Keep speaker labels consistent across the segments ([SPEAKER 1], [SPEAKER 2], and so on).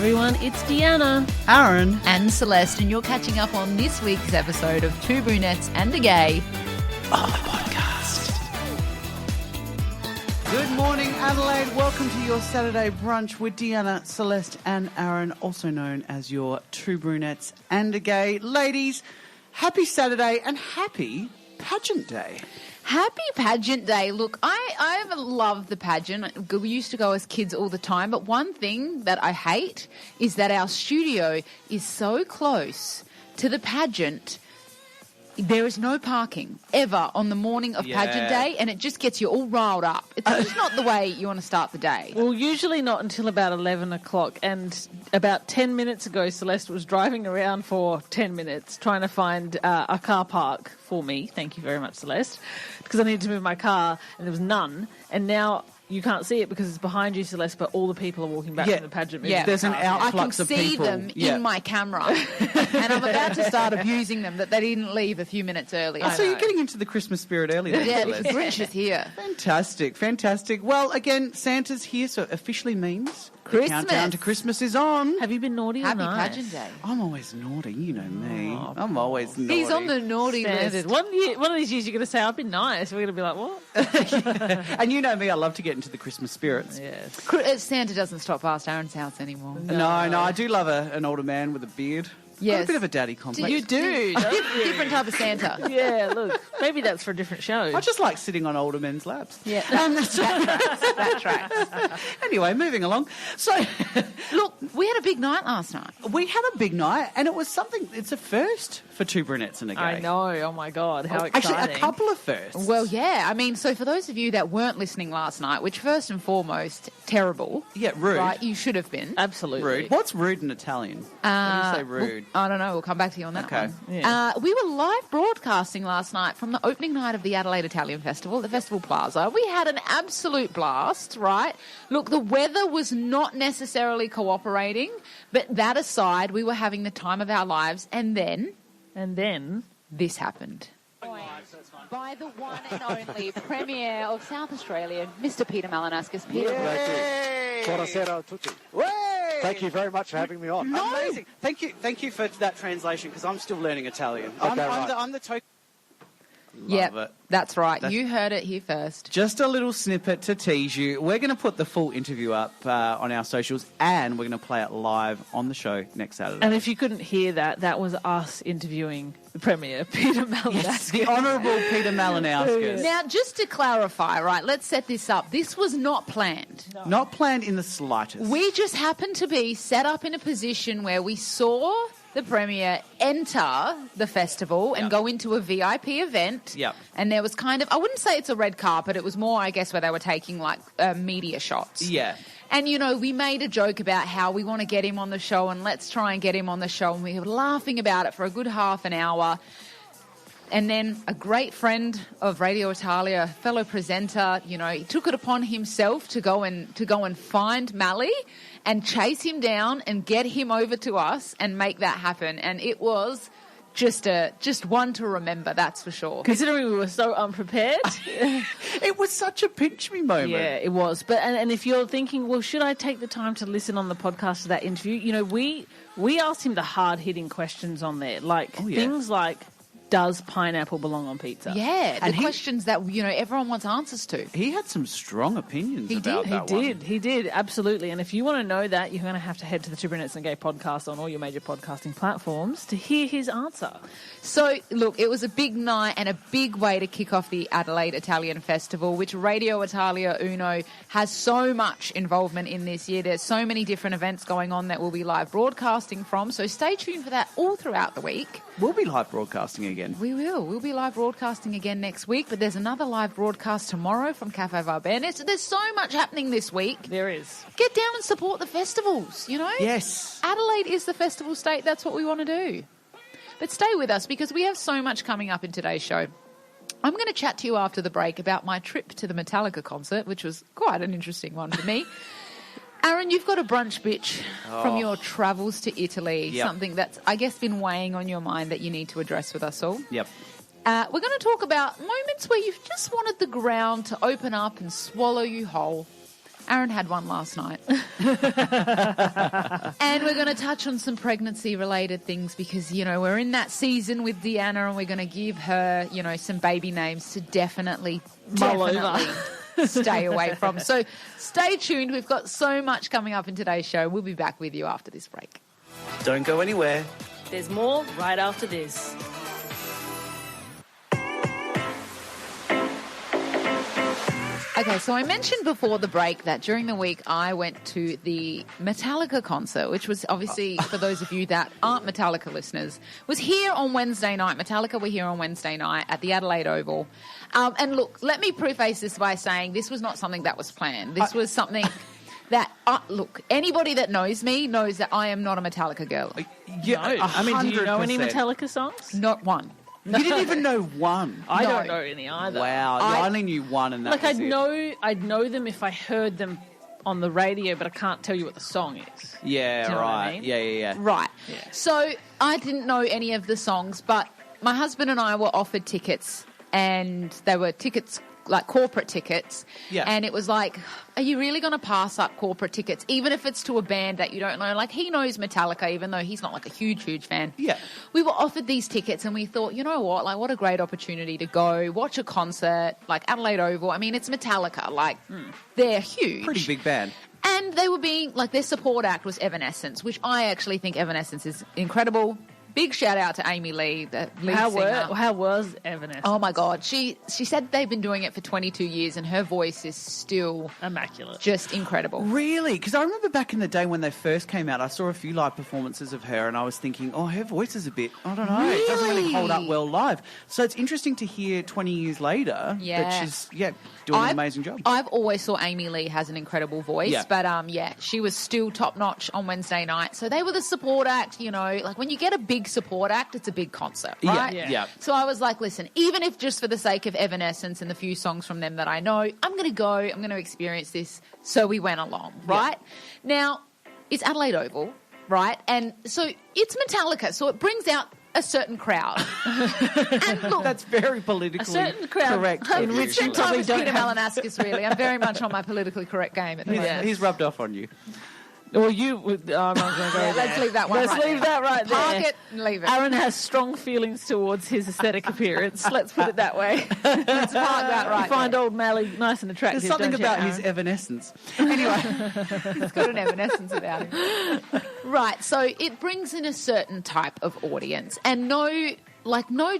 [SPEAKER 1] everyone, it's Deanna,
[SPEAKER 2] Aaron
[SPEAKER 3] and Celeste, and you're catching up on this week's episode of Two Brunettes and A Gay
[SPEAKER 2] on the podcast. Good morning, Adelaide. Welcome to your Saturday brunch with Deanna, Celeste and Aaron, also known as your Two Brunettes and A Gay. Ladies, happy Saturday and happy Pageant Day.
[SPEAKER 3] Happy Pageant Day. Look, I love the pageant. We used to go as kids all the time, but one thing that I hate is that our studio is so close to the pageant. There is no parking ever on the morning of Pageant Day, and it just gets you all riled up. It's just not the way you want to start the day.
[SPEAKER 1] Well, usually not until about 11 o'clock, and about 10 minutes ago, Celeste was driving around for 10 minutes trying to find a car park for me. Thank you very much, Celeste, because I needed to move my car, and there was none, and now you can't see it because it's behind you, Celeste, but all the people are walking back from the pageant.
[SPEAKER 3] Yeah,
[SPEAKER 2] there's an outflux of people.
[SPEAKER 3] I can see them in my camera, and I'm about to start abusing them that they didn't leave a few minutes earlier.
[SPEAKER 2] So you're getting into the Christmas spirit early then,
[SPEAKER 3] Yeah,
[SPEAKER 2] Celeste.
[SPEAKER 3] the Brunch is here.
[SPEAKER 2] Fantastic, fantastic. Well, again, Santa's here, so it officially means
[SPEAKER 3] Christmas.
[SPEAKER 2] The countdown to Christmas is on.
[SPEAKER 1] Have you been naughty or
[SPEAKER 3] Happy
[SPEAKER 1] nice?
[SPEAKER 3] Pageant Day.
[SPEAKER 2] I'm always naughty, you know me. I'm always naughty.
[SPEAKER 3] He's on the naughty
[SPEAKER 1] Standard.
[SPEAKER 3] list.
[SPEAKER 1] One of these years you're going to say, I've been nice. We're going to be like, what?
[SPEAKER 2] And you know me, I love to get into the Christmas spirits.
[SPEAKER 1] Yes.
[SPEAKER 3] Santa doesn't stop past Aaron's house anymore.
[SPEAKER 2] No, I do love an older man with a beard.
[SPEAKER 3] Yes.
[SPEAKER 2] A bit of a daddy complex.
[SPEAKER 1] You do.
[SPEAKER 3] Different type of Santa.
[SPEAKER 1] Yeah, look, maybe that's for a different show.
[SPEAKER 2] I just like sitting on older men's laps.
[SPEAKER 3] Yeah, that tracks.
[SPEAKER 2] Anyway, moving along. So,
[SPEAKER 3] Look, we had a big night last night.
[SPEAKER 2] we had a big night, and it was something. It's a first for Two Brunettes and A Gay.
[SPEAKER 1] I know. Oh my God, how exciting!
[SPEAKER 2] Actually, a couple of firsts.
[SPEAKER 3] Well, yeah. I mean, so for those of you that weren't listening last night, which first and foremost, terrible.
[SPEAKER 2] Yeah, rude.
[SPEAKER 3] Right, you should have been.
[SPEAKER 1] Absolutely
[SPEAKER 2] Rude. What's rude in Italian? How do you say rude?
[SPEAKER 3] I don't know. We'll come back to you on that
[SPEAKER 2] Okay.
[SPEAKER 3] one.
[SPEAKER 1] Yeah.
[SPEAKER 3] We were live broadcasting last night from the opening night of the Adelaide Italian Festival, the Festival Plaza. We had an absolute blast, right? Look, the weather was not necessarily cooperating, but that aside, we were having the time of our lives, and then this happened. By the one and only Premier of South Australia, Mr. Peter Malinauskas. Peter.
[SPEAKER 4] Buonasera a tutti. Thank you very much for having me on.
[SPEAKER 2] No. Amazing. Thank you for that translation, because I'm still learning Italian.
[SPEAKER 4] Okay,
[SPEAKER 2] I'm the token.
[SPEAKER 3] Yeah, that's right.
[SPEAKER 2] That's-
[SPEAKER 3] You heard it here first.
[SPEAKER 2] Just a little snippet to tease you. We're going to put the full interview up on our socials, and we're going to play it live on the show next Saturday.
[SPEAKER 1] And if you couldn't hear that, that was us interviewing the Premier, Peter Malinauskas.
[SPEAKER 2] Yes, the Honourable Peter Malinauskas.
[SPEAKER 3] Now, just to clarify, right, let's set this up. This was not planned.
[SPEAKER 1] No.
[SPEAKER 2] Not planned in the slightest.
[SPEAKER 3] We just happened to be set up in a position where we saw the Premier enter the festival and go into a VIP event.
[SPEAKER 2] Yep.
[SPEAKER 3] And there was kind of, I wouldn't say it's a red carpet, it was more, I guess, where they were taking like media shots.
[SPEAKER 2] Yeah.
[SPEAKER 3] And, you know, we made a joke about how we want to get him on the show and let's try and get him on the show. And we were laughing about it for a good half an hour. And then a great friend of Radio Italia, fellow presenter, you know, he took it upon himself to go and find Mally and chase him down and get him over to us and make that happen. And it was just one to remember, that's for sure.
[SPEAKER 1] Considering we were so unprepared.
[SPEAKER 2] It was such a pinch me moment.
[SPEAKER 1] Yeah, it was. But and if you're thinking, well, should I take the time to listen on the podcast to that interview? You know, we asked him the hard-hitting questions on there, like things like, does pineapple belong on pizza?
[SPEAKER 3] Yeah,
[SPEAKER 2] And
[SPEAKER 3] the questions that, you know, everyone wants answers to.
[SPEAKER 2] He had some strong opinions
[SPEAKER 3] He
[SPEAKER 2] about
[SPEAKER 3] did.
[SPEAKER 2] that one.
[SPEAKER 1] He did, absolutely. And if you want to know that, you're going to have to head to the Two Brunettes and Gay podcast on all your major podcasting platforms to hear his answer.
[SPEAKER 3] So, look, it was a big night and a big way to kick off the Adelaide Italian Festival, which Radio Italia Uno has so much involvement in this year. There's so many different events going on that we'll be live broadcasting from, so stay tuned for that all throughout the week.
[SPEAKER 2] We'll be live broadcasting again.
[SPEAKER 3] We will. We'll be live broadcasting again next week, but there's another live broadcast tomorrow from Cafe Varbene. So there's so much happening this week.
[SPEAKER 1] There is.
[SPEAKER 3] Get down and support the festivals, you know?
[SPEAKER 2] Yes.
[SPEAKER 3] Adelaide is the festival state. That's what we want to do. But stay with us because we have so much coming up in today's show. I'm going to chat to you after the break about my trip to the Metallica concert, which was quite an interesting one for me. Aaron, you've got a brunch bitch from your travels to Italy, something that's, I guess, been weighing on your mind that you need to address with us all.
[SPEAKER 2] Yep.
[SPEAKER 3] We're going to talk about moments where you've just wanted the ground to open up and swallow you whole. Aaron had one last night. And we're going to touch on some pregnancy-related things because, we're in that season with Deanna and we're going to give her, some baby names to definitely stay away from. So stay tuned. We've got so much coming up in today's show. We'll be back with you after this break.
[SPEAKER 5] Don't go anywhere.
[SPEAKER 6] There's more right after this.
[SPEAKER 3] Okay, so I mentioned before the break that during the week I went to the Metallica concert, which was obviously, for those of you that aren't Metallica listeners, was here on Wednesday night. Metallica were here on Wednesday night at the Adelaide Oval. And look, let me preface this by saying this was not something that was planned. This was something that, look, anybody that knows me knows that I am not a Metallica girl.
[SPEAKER 2] Yeah,
[SPEAKER 1] No. I mean, do you know any
[SPEAKER 2] 100%.
[SPEAKER 1] Metallica songs?
[SPEAKER 3] Not one.
[SPEAKER 2] You didn't even know one.
[SPEAKER 1] I
[SPEAKER 3] No.
[SPEAKER 1] don't know any either.
[SPEAKER 2] Wow, I only knew one, and that
[SPEAKER 1] Like
[SPEAKER 2] was it.
[SPEAKER 1] I'd know them if I heard them on the radio, but I can't tell you what the song is.
[SPEAKER 2] Yeah,
[SPEAKER 1] Do you know what I
[SPEAKER 2] right.
[SPEAKER 1] mean?
[SPEAKER 2] Yeah.
[SPEAKER 3] Right.
[SPEAKER 1] Yeah.
[SPEAKER 3] So I didn't know any of the songs, but my husband and I were offered tickets, and they were tickets, like corporate tickets.
[SPEAKER 2] Yeah.
[SPEAKER 3] And it was like, are you really going to pass up corporate tickets, even if it's to a band that you don't know? Like, he knows Metallica, even though he's not like a huge, huge fan.
[SPEAKER 2] Yeah.
[SPEAKER 3] We were offered these tickets, and we thought, you know what? Like, what a great opportunity to go watch a concert, like Adelaide Oval. I mean, it's Metallica. Like, they're huge.
[SPEAKER 2] Pretty big band.
[SPEAKER 3] And they were being, like, their support act was Evanescence, which I actually think Evanescence is incredible. Big shout out to Amy Lee, the lead singer.
[SPEAKER 1] How was Evanescence?
[SPEAKER 3] Oh my God. She said they've been doing it for 22 years and her voice is still
[SPEAKER 1] Immaculate.
[SPEAKER 3] just incredible.
[SPEAKER 2] Really? Because I remember back in the day when they first came out, I saw a few live performances of her and I was thinking, her voice is a bit, I don't know, it doesn't really hold up well live. So it's interesting to hear 20 years later that she's, doing an amazing job.
[SPEAKER 3] I've always thought Amy Lee has an incredible voice,
[SPEAKER 2] Yeah.
[SPEAKER 3] but she was still top notch on Wednesday night. So they were the support act, like when you get a big support act, it's a big concert, right?
[SPEAKER 2] Yeah.
[SPEAKER 3] So I was like, listen, even if just for the sake of Evanescence and the few songs from them that I know, I'm going to go, I'm going to experience this. So we went along, right? Now, it's Adelaide Oval, right? And so it's Metallica, so it brings out a certain crowd. And look,
[SPEAKER 2] That's very politically
[SPEAKER 1] A certain crowd
[SPEAKER 2] correct.
[SPEAKER 1] in which you probably don't
[SPEAKER 3] Peter
[SPEAKER 1] have...
[SPEAKER 3] Malinakis, really. I'm very much on my politically correct game at the moment.
[SPEAKER 2] He's rubbed off on you.
[SPEAKER 1] Well, I'm not going to go
[SPEAKER 3] Yeah,
[SPEAKER 1] there.
[SPEAKER 3] let's leave that one
[SPEAKER 1] Let's
[SPEAKER 3] right
[SPEAKER 1] leave
[SPEAKER 3] there.
[SPEAKER 1] that right there.
[SPEAKER 3] Park it and leave it.
[SPEAKER 1] Aaron has strong feelings towards his aesthetic appearance. Let's put it that way.
[SPEAKER 3] Let's park that right
[SPEAKER 1] You find
[SPEAKER 3] there.
[SPEAKER 1] old Mally nice and attractive.
[SPEAKER 2] There's something
[SPEAKER 1] don't you,
[SPEAKER 2] about
[SPEAKER 1] Aaron?
[SPEAKER 2] his evanescence. Anyway,
[SPEAKER 3] It's got an Evanescence about him. Right, so it brings in a certain type of audience and no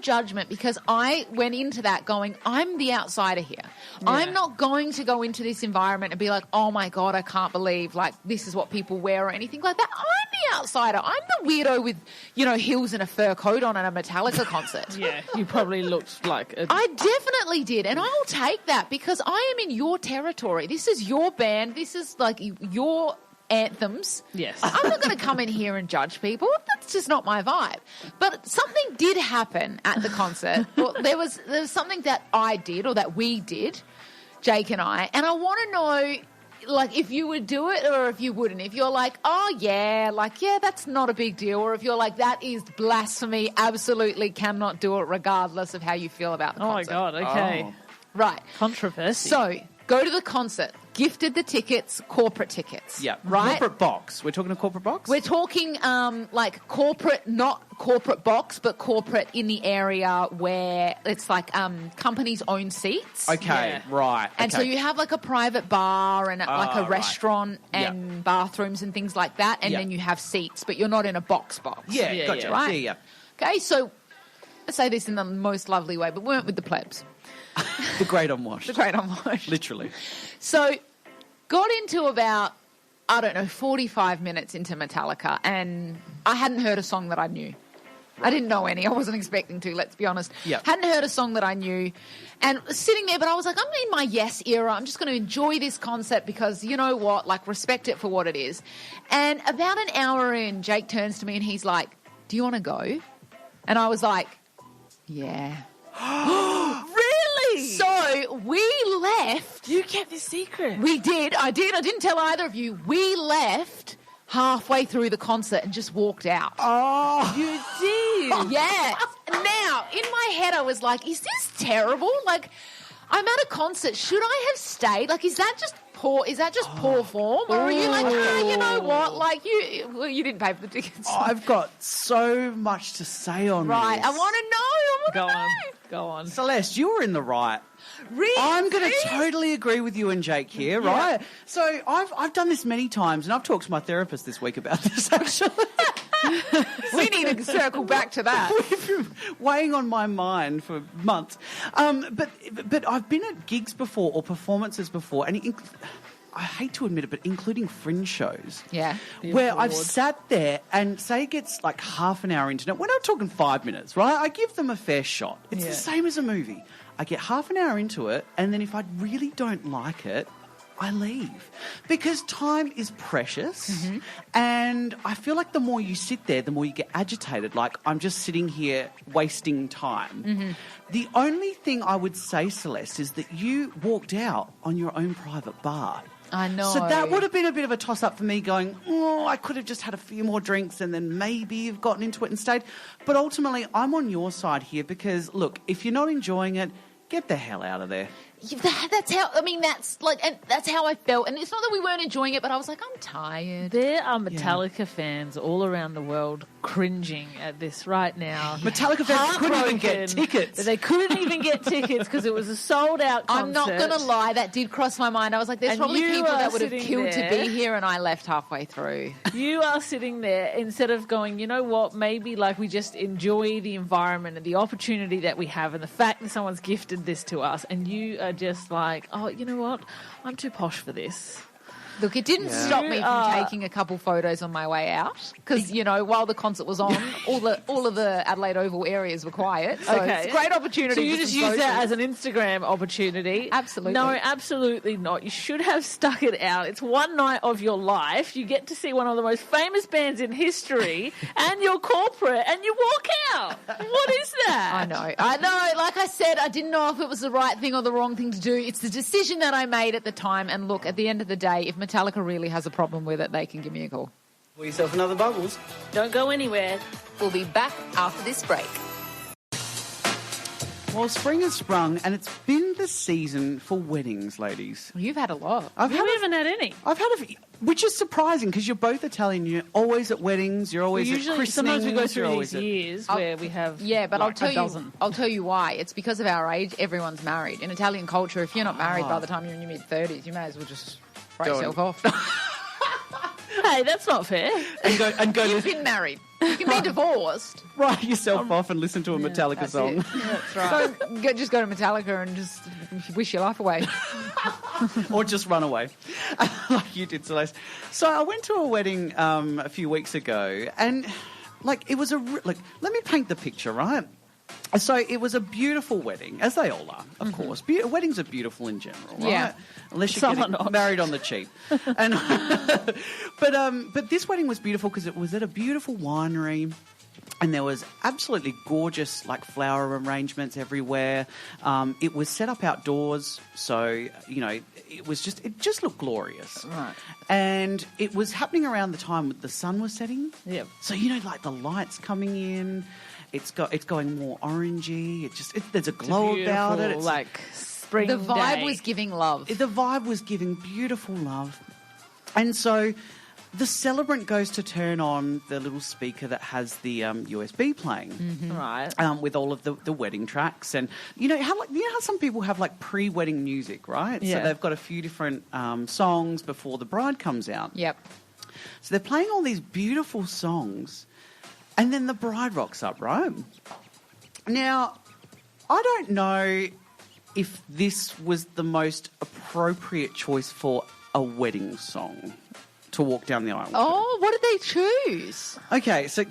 [SPEAKER 3] judgment, because I went into that going, I'm the outsider here. I'm not going to go into this environment and be like, oh my God, I can't believe like this is what people wear or anything like that. I'm the outsider. I'm the weirdo with, heels and a fur coat on at a Metallica concert.
[SPEAKER 1] Yeah, you probably looked like a...
[SPEAKER 3] I definitely did, and I'll take that because I am in your territory. This is your band. This is like your anthems.
[SPEAKER 1] Yes.
[SPEAKER 3] I'm not going to come in here and judge people. That's just not my vibe. But something did happen at the concert. Well, there was something that I did or that we did, Jake and I want to know, like, if you would do it or if you wouldn't. If you're like, oh, yeah, that's not a big deal. Or if you're like, that is blasphemy, absolutely cannot do it regardless of how you feel about the
[SPEAKER 1] Oh, my
[SPEAKER 3] concert.
[SPEAKER 1] God, okay.
[SPEAKER 2] Oh.
[SPEAKER 3] Right.
[SPEAKER 1] Controversy.
[SPEAKER 3] So, go to the concert. Gifted the tickets, corporate tickets.
[SPEAKER 2] yeah.
[SPEAKER 3] Right?
[SPEAKER 2] Corporate box. We're talking a corporate box?
[SPEAKER 3] We're talking like corporate, not corporate box, but corporate in the area where it's like companies own seats.
[SPEAKER 2] Okay,
[SPEAKER 1] Yeah.
[SPEAKER 2] right.
[SPEAKER 3] And so
[SPEAKER 2] okay.
[SPEAKER 3] you have like a private bar and like a
[SPEAKER 2] right.
[SPEAKER 3] restaurant
[SPEAKER 2] Yeah.
[SPEAKER 3] and bathrooms and things like that. And
[SPEAKER 2] Yeah.
[SPEAKER 3] then you have seats, but you're not in a box.
[SPEAKER 2] Yeah,
[SPEAKER 1] Yeah,
[SPEAKER 2] gotcha.
[SPEAKER 1] yeah.
[SPEAKER 3] Right.
[SPEAKER 2] Yeah.
[SPEAKER 3] Okay, so I say this in the most lovely way, but we weren't with the plebs.
[SPEAKER 2] The great unwashed.
[SPEAKER 3] The great unwashed.
[SPEAKER 2] Literally.
[SPEAKER 3] So got into about, 45 minutes into Metallica, and I hadn't heard a song that I knew. I didn't know any. I wasn't expecting to, let's be honest.
[SPEAKER 2] Yeah.
[SPEAKER 3] Hadn't heard a song that I knew. And sitting there, but I was like, I'm in my Yes era. I'm just going to enjoy this concert because, you know what, like, respect it for what it is. And about an hour in, Jake turns to me and he's like, do you want to go? And I was like, yeah.
[SPEAKER 1] Really?
[SPEAKER 3] So we left.
[SPEAKER 1] You kept this secret.
[SPEAKER 3] We did. I did. I didn't tell either of you. We left halfway through the concert and just walked out.
[SPEAKER 2] Oh.
[SPEAKER 1] You did.
[SPEAKER 3] Yes. Now, in my head, I was like, is this terrible? Like, I'm at a concert. Should I have stayed? Like, is that just poor? Is that just poor form, or are you like, you know what? Like you didn't pay for the tickets.
[SPEAKER 2] I've got so much to say on
[SPEAKER 3] Right,
[SPEAKER 2] this.
[SPEAKER 3] I want to know.
[SPEAKER 1] Go on.
[SPEAKER 2] Celeste, you were in the right.
[SPEAKER 3] Really?
[SPEAKER 2] I'm going to totally agree with you and Jake here, right? So I've done this many times, and I've talked to my therapist this week about this, actually.
[SPEAKER 3] We need to circle back to that.
[SPEAKER 2] We've been weighing on my mind for months. But I've been at gigs before or performances before, and I hate to admit it, but including fringe shows.
[SPEAKER 3] Yeah.
[SPEAKER 2] Where I've sat there and say it gets like half an hour into it. We're not talking 5 minutes, right? I give them a fair shot. It's the same as a movie. I get half an hour into it, and then if I really don't like it, I leave. Because time is precious, and I feel like the more you sit there, the more you get agitated. Like, I'm just sitting here wasting time. The only thing I would say, Celeste, is that you walked out on your own private bar.
[SPEAKER 3] I know.
[SPEAKER 2] So that would have been a bit of a toss-up for me going, I could have just had a few more drinks and then maybe you've gotten into it and stayed. But ultimately, I'm on your side here because, look, if you're not enjoying it, get the hell out of there.
[SPEAKER 3] That's how. I mean, that's how I felt. And it's not that we weren't enjoying it, but I was like, I'm tired.
[SPEAKER 1] There are Metallica fans all around the world cringing at this right now.
[SPEAKER 2] Metallica fans couldn't even get tickets.
[SPEAKER 1] They couldn't even get tickets because it was a sold-out concert.
[SPEAKER 3] I'm not going to lie, that did cross my mind. I was like, there's probably people that would have killed to be here, and I left halfway through.
[SPEAKER 1] You are sitting there instead of going, you know what, maybe like we just enjoy the environment and the opportunity that we have and the fact that someone's gifted this to us, and you are just like, oh, you know what, I'm too posh for this.
[SPEAKER 3] Look, it didn't stop me from taking a couple photos on my way out because, you know, while the concert was on, all of the Adelaide Oval areas were quiet. So it's a great opportunity.
[SPEAKER 1] So you just use that as an Instagram opportunity?
[SPEAKER 3] Absolutely.
[SPEAKER 1] No, absolutely not. You should have stuck it out. It's one night of your life. You get to see one of the most famous bands in history and you're corporate and you walk out. What is that?
[SPEAKER 3] I know. Like I said, I didn't know if it was the right thing or the wrong thing to do. It's the decision that I made at the time. And look, at the end of the day, if Metallica really has a problem with it, they can give me a call.
[SPEAKER 5] Pour yourself another Bubbles.
[SPEAKER 6] Don't go anywhere.
[SPEAKER 3] We'll be back after this break.
[SPEAKER 2] Well, spring has sprung, and it's been the season for weddings, ladies.
[SPEAKER 3] Well, you've had a lot.
[SPEAKER 1] We haven't had any.
[SPEAKER 2] I've had which is surprising because you're both Italian. You're always at weddings. You're always at christenings.
[SPEAKER 1] Sometimes we go
[SPEAKER 2] you're
[SPEAKER 1] through
[SPEAKER 2] always
[SPEAKER 1] these years where we have
[SPEAKER 3] but
[SPEAKER 1] like
[SPEAKER 3] I'll tell you why. It's because of our age. Everyone's married. In Italian culture, if you're not married by the time you're in your mid-30s, you may as well just throw yourself off.
[SPEAKER 1] Hey, that's not fair.
[SPEAKER 2] And go
[SPEAKER 3] You've been married. You can be divorced.
[SPEAKER 2] write yourself off and listen to a Metallica song.
[SPEAKER 3] That's right. So just go to Metallica and just wish your life away.
[SPEAKER 2] Or just run away, like you did, Celeste. So I went to a wedding a few weeks ago, and it was let me paint the picture, right? So it was a beautiful wedding, as they all are, of course. Weddings are beautiful in general, right?
[SPEAKER 3] Yeah.
[SPEAKER 2] Unless you're getting married on the cheap. And but this wedding was beautiful because it was at a beautiful winery. And there was absolutely gorgeous, flower arrangements everywhere. It was set up outdoors, so it just looked glorious.
[SPEAKER 1] Right.
[SPEAKER 2] And it was happening around the time the sun was setting.
[SPEAKER 1] Yep.
[SPEAKER 2] So the lights coming in, it's going more orangey. There's a glow about it. It's
[SPEAKER 1] spring.
[SPEAKER 3] The vibe
[SPEAKER 1] day.
[SPEAKER 3] was giving love.
[SPEAKER 2] The vibe was giving beautiful love, and so. The celebrant goes to turn on the little speaker that has the USB playing,
[SPEAKER 1] Right.
[SPEAKER 2] with all of the wedding tracks, and you know how some people have pre-wedding music, right?
[SPEAKER 1] Yeah.
[SPEAKER 2] So they've got a few different songs before the bride comes out.
[SPEAKER 3] Yep.
[SPEAKER 2] So they're playing all these beautiful songs, and then the bride rocks up, right? Now, I don't know if this was the most appropriate choice for a wedding song to walk down the aisle.
[SPEAKER 3] Oh, what did they choose?
[SPEAKER 2] Okay, so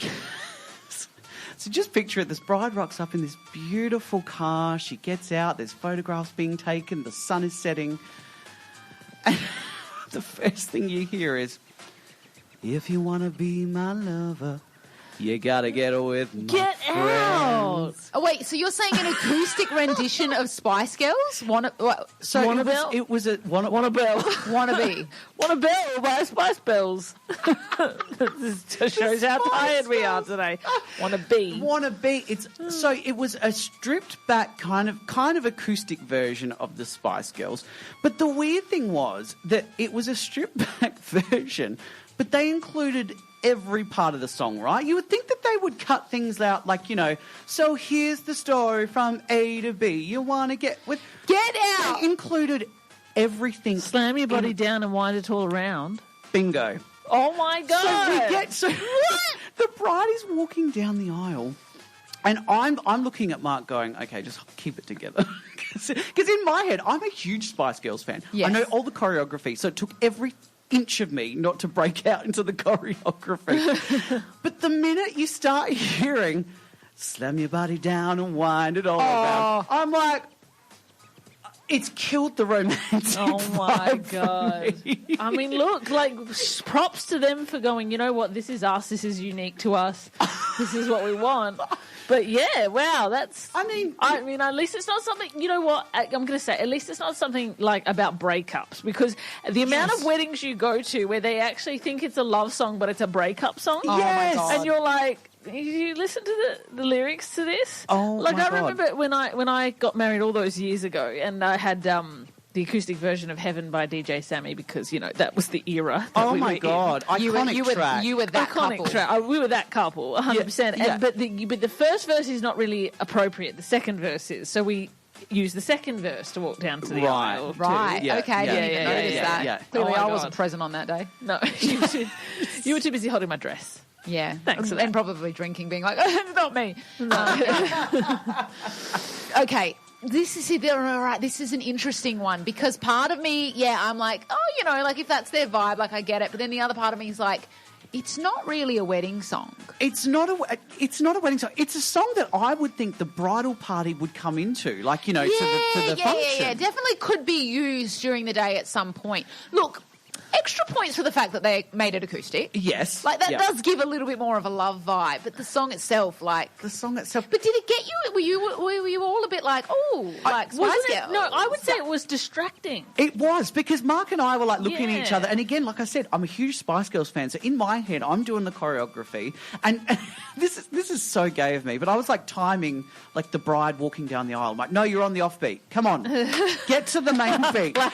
[SPEAKER 2] just picture it. This bride rocks up in this beautiful car. She gets out. There's photographs being taken. The sun is setting. And the first thing you hear is, "If you want to be my lover, You gotta get her with my
[SPEAKER 1] Get out!
[SPEAKER 2] friends.
[SPEAKER 3] Oh, wait, so you're saying an acoustic rendition of Spice Girls?
[SPEAKER 2] So
[SPEAKER 1] Want a bell?
[SPEAKER 2] it was a
[SPEAKER 1] Want a bell?
[SPEAKER 3] Wannabe.
[SPEAKER 1] Want a bell by Spice Bells. This just shows how tired we are today. Want to be.
[SPEAKER 2] So it was a stripped back kind of acoustic version of the Spice Girls. But the weird thing was that it was a stripped back version, but they included every part of the song, right? You would think that they would cut things out like, so here's the story from A to B. You want to get out. They included everything.
[SPEAKER 1] Slam your body down and wind it all around.
[SPEAKER 2] Bingo.
[SPEAKER 1] Oh my God.
[SPEAKER 2] The bride is walking down the aisle, and I'm looking at Mark going, okay, just keep it together. Because in my head, I'm a huge Spice Girls fan.
[SPEAKER 3] Yes.
[SPEAKER 2] I know all the choreography, so it took every inch of me not to break out into the choreography. But the minute you start hearing, slam your body down and wind it all around, I'm like, it's killed the romantic
[SPEAKER 1] Oh my
[SPEAKER 2] vibe
[SPEAKER 1] God.
[SPEAKER 2] for me.
[SPEAKER 1] I mean, look, props to them for going, you know what, this is us, this is unique to us, this is what we want. But yeah, wow, that's... I mean, at least it's not something... You know what? I'm going to say, at least it's not something like about breakups, because the amount of weddings you go to where they actually think it's a love song, but it's a breakup song.
[SPEAKER 3] Oh, my God.
[SPEAKER 1] And you're like... You listen to the lyrics to this?
[SPEAKER 2] Oh,
[SPEAKER 1] like
[SPEAKER 2] my
[SPEAKER 1] I
[SPEAKER 2] God.
[SPEAKER 1] remember when I got married all those years ago, and I had the acoustic version of Heaven by DJ Sammy, because that was the era. That
[SPEAKER 2] Oh
[SPEAKER 1] we
[SPEAKER 2] my
[SPEAKER 1] were in.
[SPEAKER 2] God! Iconic track.
[SPEAKER 3] You were that
[SPEAKER 1] Iconic
[SPEAKER 3] couple.
[SPEAKER 1] track. We were that couple, 100%.
[SPEAKER 2] Yeah.
[SPEAKER 1] But the first verse is not really appropriate. The second verse is. So we use the second verse to walk down to the aisle.
[SPEAKER 3] Right.
[SPEAKER 2] Yeah,
[SPEAKER 3] Okay. I
[SPEAKER 2] yeah,
[SPEAKER 3] didn't even
[SPEAKER 1] yeah,
[SPEAKER 3] notice
[SPEAKER 1] yeah,
[SPEAKER 3] that.
[SPEAKER 2] yeah.
[SPEAKER 3] Clearly,
[SPEAKER 1] Oh my
[SPEAKER 3] I
[SPEAKER 1] God.
[SPEAKER 3] wasn't present on that day.
[SPEAKER 1] No, you were too busy holding my dress.
[SPEAKER 3] Yeah.
[SPEAKER 1] Thanks for that.
[SPEAKER 3] And probably drinking, being like, it's not me. Okay. This is an interesting one, because part of me, I'm like, if that's their vibe, like I get it. But then the other part of me is like, it's not really a wedding song.
[SPEAKER 2] It's not a wedding song. It's a song that I would think the bridal party would come into, to the function.
[SPEAKER 3] Yeah. Definitely could be used during the day at some point. Look, extra points for the fact that they made it acoustic.
[SPEAKER 2] Yes.
[SPEAKER 3] Like, that
[SPEAKER 2] Yeah.
[SPEAKER 3] does give a little bit more of a love vibe. But the song itself, like...
[SPEAKER 2] The song itself.
[SPEAKER 3] But did it get you? Were you all a bit like, Spice
[SPEAKER 1] Wasn't it?
[SPEAKER 3] Girls?
[SPEAKER 1] No, I would say it was distracting.
[SPEAKER 2] It was, because Mark and I were like looking at each
[SPEAKER 1] Yeah.
[SPEAKER 2] other, and again, like I said, I'm a huge Spice Girls fan, so in my head, I'm doing the choreography, and this is so gay of me, but I was like timing like the bride walking down the aisle. I'm like, no, you're on the offbeat. Come on, get to the main beat. No,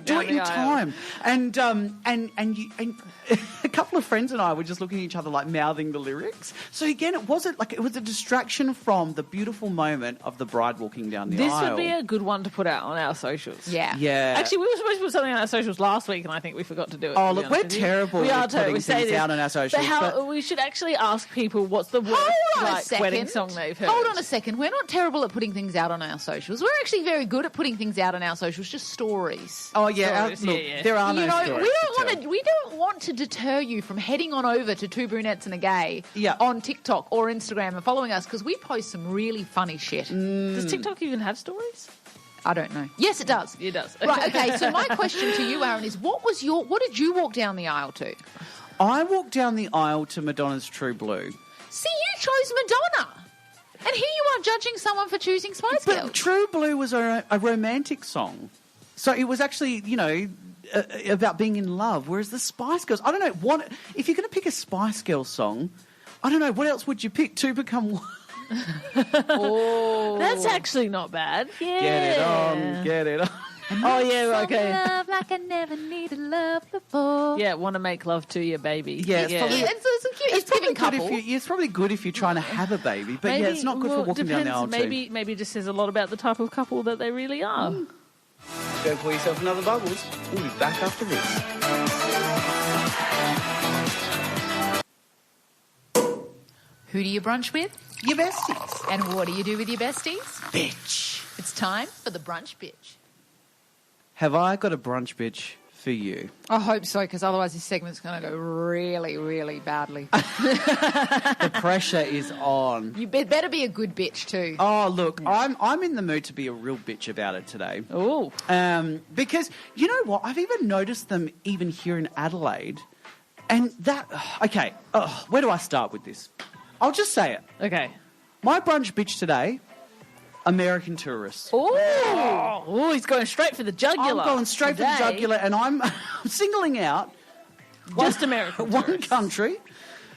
[SPEAKER 2] do it in time. And a couple of friends and I were just looking at each other, like mouthing the lyrics. So again, it was a distraction from the beautiful moment of the bride walking down the aisle.
[SPEAKER 1] This would be a good one to put out on our socials.
[SPEAKER 3] Yeah.
[SPEAKER 2] Yeah.
[SPEAKER 1] Actually, we were supposed to put something on our socials last week, and I think we forgot to do it.
[SPEAKER 2] Oh,
[SPEAKER 1] to be
[SPEAKER 2] look,
[SPEAKER 1] honest
[SPEAKER 2] we're
[SPEAKER 1] with you.
[SPEAKER 2] terrible
[SPEAKER 1] We are
[SPEAKER 2] at
[SPEAKER 1] terrible.
[SPEAKER 2] putting
[SPEAKER 1] We say
[SPEAKER 2] things
[SPEAKER 1] this.
[SPEAKER 2] out on our socials,
[SPEAKER 1] But we should actually ask people what's the worst
[SPEAKER 3] Hold on a second.
[SPEAKER 1] wedding song they've heard.
[SPEAKER 3] Hold on a second. We're not terrible at putting things out on our socials. We're actually very good at putting things out on our socials, just stories.
[SPEAKER 2] Oh yeah,
[SPEAKER 1] Stories,
[SPEAKER 2] look,
[SPEAKER 1] yeah.
[SPEAKER 2] there are no stories
[SPEAKER 3] We don't want to deter you from heading on over to Two Brunettes and a Gay on TikTok or Instagram and following us, because we post some really funny shit.
[SPEAKER 1] Does TikTok even have stories?
[SPEAKER 3] I don't know. Yes, it does.
[SPEAKER 1] It does.
[SPEAKER 3] Right. Okay. So my question to you, Aaron, is what did you walk down the aisle to?
[SPEAKER 2] I walked down the aisle to Madonna's True Blue.
[SPEAKER 3] See, you chose Madonna. And here you are judging someone for choosing Spice
[SPEAKER 2] But
[SPEAKER 3] Girls.
[SPEAKER 2] True Blue was a romantic song. So it was actually, about being in love, whereas the Spice Girls, I don't know, if you're going to pick a Spice Girls song, I don't know, what else would you pick? Two Become One?
[SPEAKER 1] That's actually not bad. Yeah.
[SPEAKER 2] Get it on.
[SPEAKER 1] Oh, yeah, okay.
[SPEAKER 3] Love like I never needed love before.
[SPEAKER 1] Yeah, want to make love to your baby.
[SPEAKER 2] Yeah, it's probably-
[SPEAKER 3] Yeah, it's cute. It's giving
[SPEAKER 2] Probably
[SPEAKER 3] couple.
[SPEAKER 2] it's probably good if you're trying to have a baby, but it's not good for walking down the aisle too.
[SPEAKER 1] Maybe it just says a lot about the type of couple that they really are.
[SPEAKER 5] Go pour yourself another bubbles. We'll be back after this.
[SPEAKER 3] Who do you brunch with?
[SPEAKER 2] Your besties.
[SPEAKER 3] And what do you do with your besties?
[SPEAKER 2] Bitch.
[SPEAKER 3] It's time for the brunch bitch.
[SPEAKER 2] Have I got a brunch bitch for you?
[SPEAKER 3] I hope so, because otherwise this segment's going to go really, really badly.
[SPEAKER 2] The pressure is on.
[SPEAKER 3] You better be a good bitch too.
[SPEAKER 2] Oh, look, I'm in the mood to be a real bitch about it today.
[SPEAKER 1] Oh.
[SPEAKER 2] Because, you know what, I've even noticed them even here in Adelaide And that, okay, where do I start with this? I'll just say it.
[SPEAKER 1] Okay.
[SPEAKER 2] My brunch bitch today, American tourists.
[SPEAKER 1] Oh, he's going straight for the jugular.
[SPEAKER 2] I'm going straight for the jugular, and I'm singling out
[SPEAKER 1] just American
[SPEAKER 2] one
[SPEAKER 1] tourists.
[SPEAKER 2] country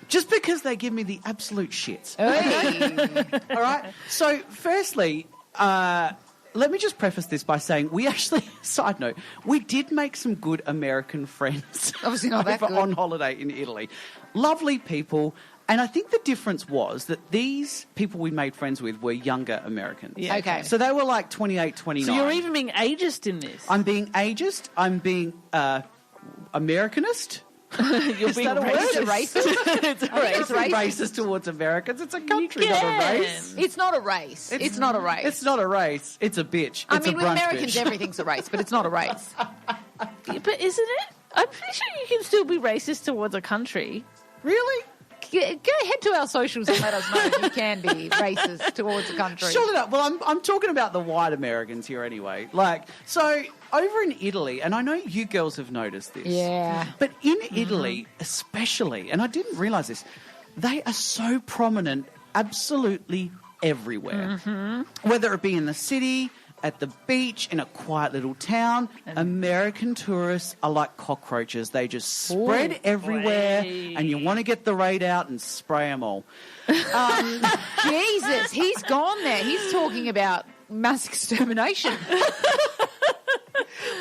[SPEAKER 2] just because they give me the absolute shits.
[SPEAKER 3] Hey.
[SPEAKER 2] All right? So, firstly, let me just preface this by saying we actually, side note, we did make some good American friends.
[SPEAKER 3] Obviously not that
[SPEAKER 2] over
[SPEAKER 3] good.
[SPEAKER 2] on holiday in Italy. Lovely people. And I think the difference was that these people we made friends with were younger Americans.
[SPEAKER 1] Yeah.
[SPEAKER 3] Okay.
[SPEAKER 2] So they were like 28, 29.
[SPEAKER 1] So you're even being ageist in this.
[SPEAKER 2] I'm being ageist. I'm being Americanist.
[SPEAKER 1] You're
[SPEAKER 2] Is
[SPEAKER 1] being
[SPEAKER 2] that a word?
[SPEAKER 3] Racist.
[SPEAKER 1] It's a
[SPEAKER 3] I think
[SPEAKER 1] race.
[SPEAKER 3] it's racist.
[SPEAKER 2] Racist towards Americans. It's a country, not a
[SPEAKER 1] can.
[SPEAKER 2] race.
[SPEAKER 3] It's not a race. It's not a race.
[SPEAKER 2] It's not a race. It's a bitch.
[SPEAKER 3] I
[SPEAKER 2] It's
[SPEAKER 3] mean,
[SPEAKER 2] a
[SPEAKER 3] with
[SPEAKER 2] brunch
[SPEAKER 3] Americans,
[SPEAKER 2] bitch.
[SPEAKER 3] everything's a race, but it's not a race.
[SPEAKER 1] But isn't it? I'm pretty sure you can still be racist towards a country.
[SPEAKER 2] Really?
[SPEAKER 3] Go head to our socials and let us know if you can be racist towards a country.
[SPEAKER 2] Surely not. Well, I'm talking about the white Americans here anyway. Like, so over in Italy, and I know you girls have noticed this.
[SPEAKER 3] Yeah.
[SPEAKER 2] But in Italy, especially, and I didn't realise this, they are so prominent absolutely everywhere. Whether it be in the city, at the beach, in a quiet little town, American tourists are like cockroaches. They just spread everywhere, and you want to get the raid out and spray them all.
[SPEAKER 3] Jesus, he's gone there. He's talking about mass extermination.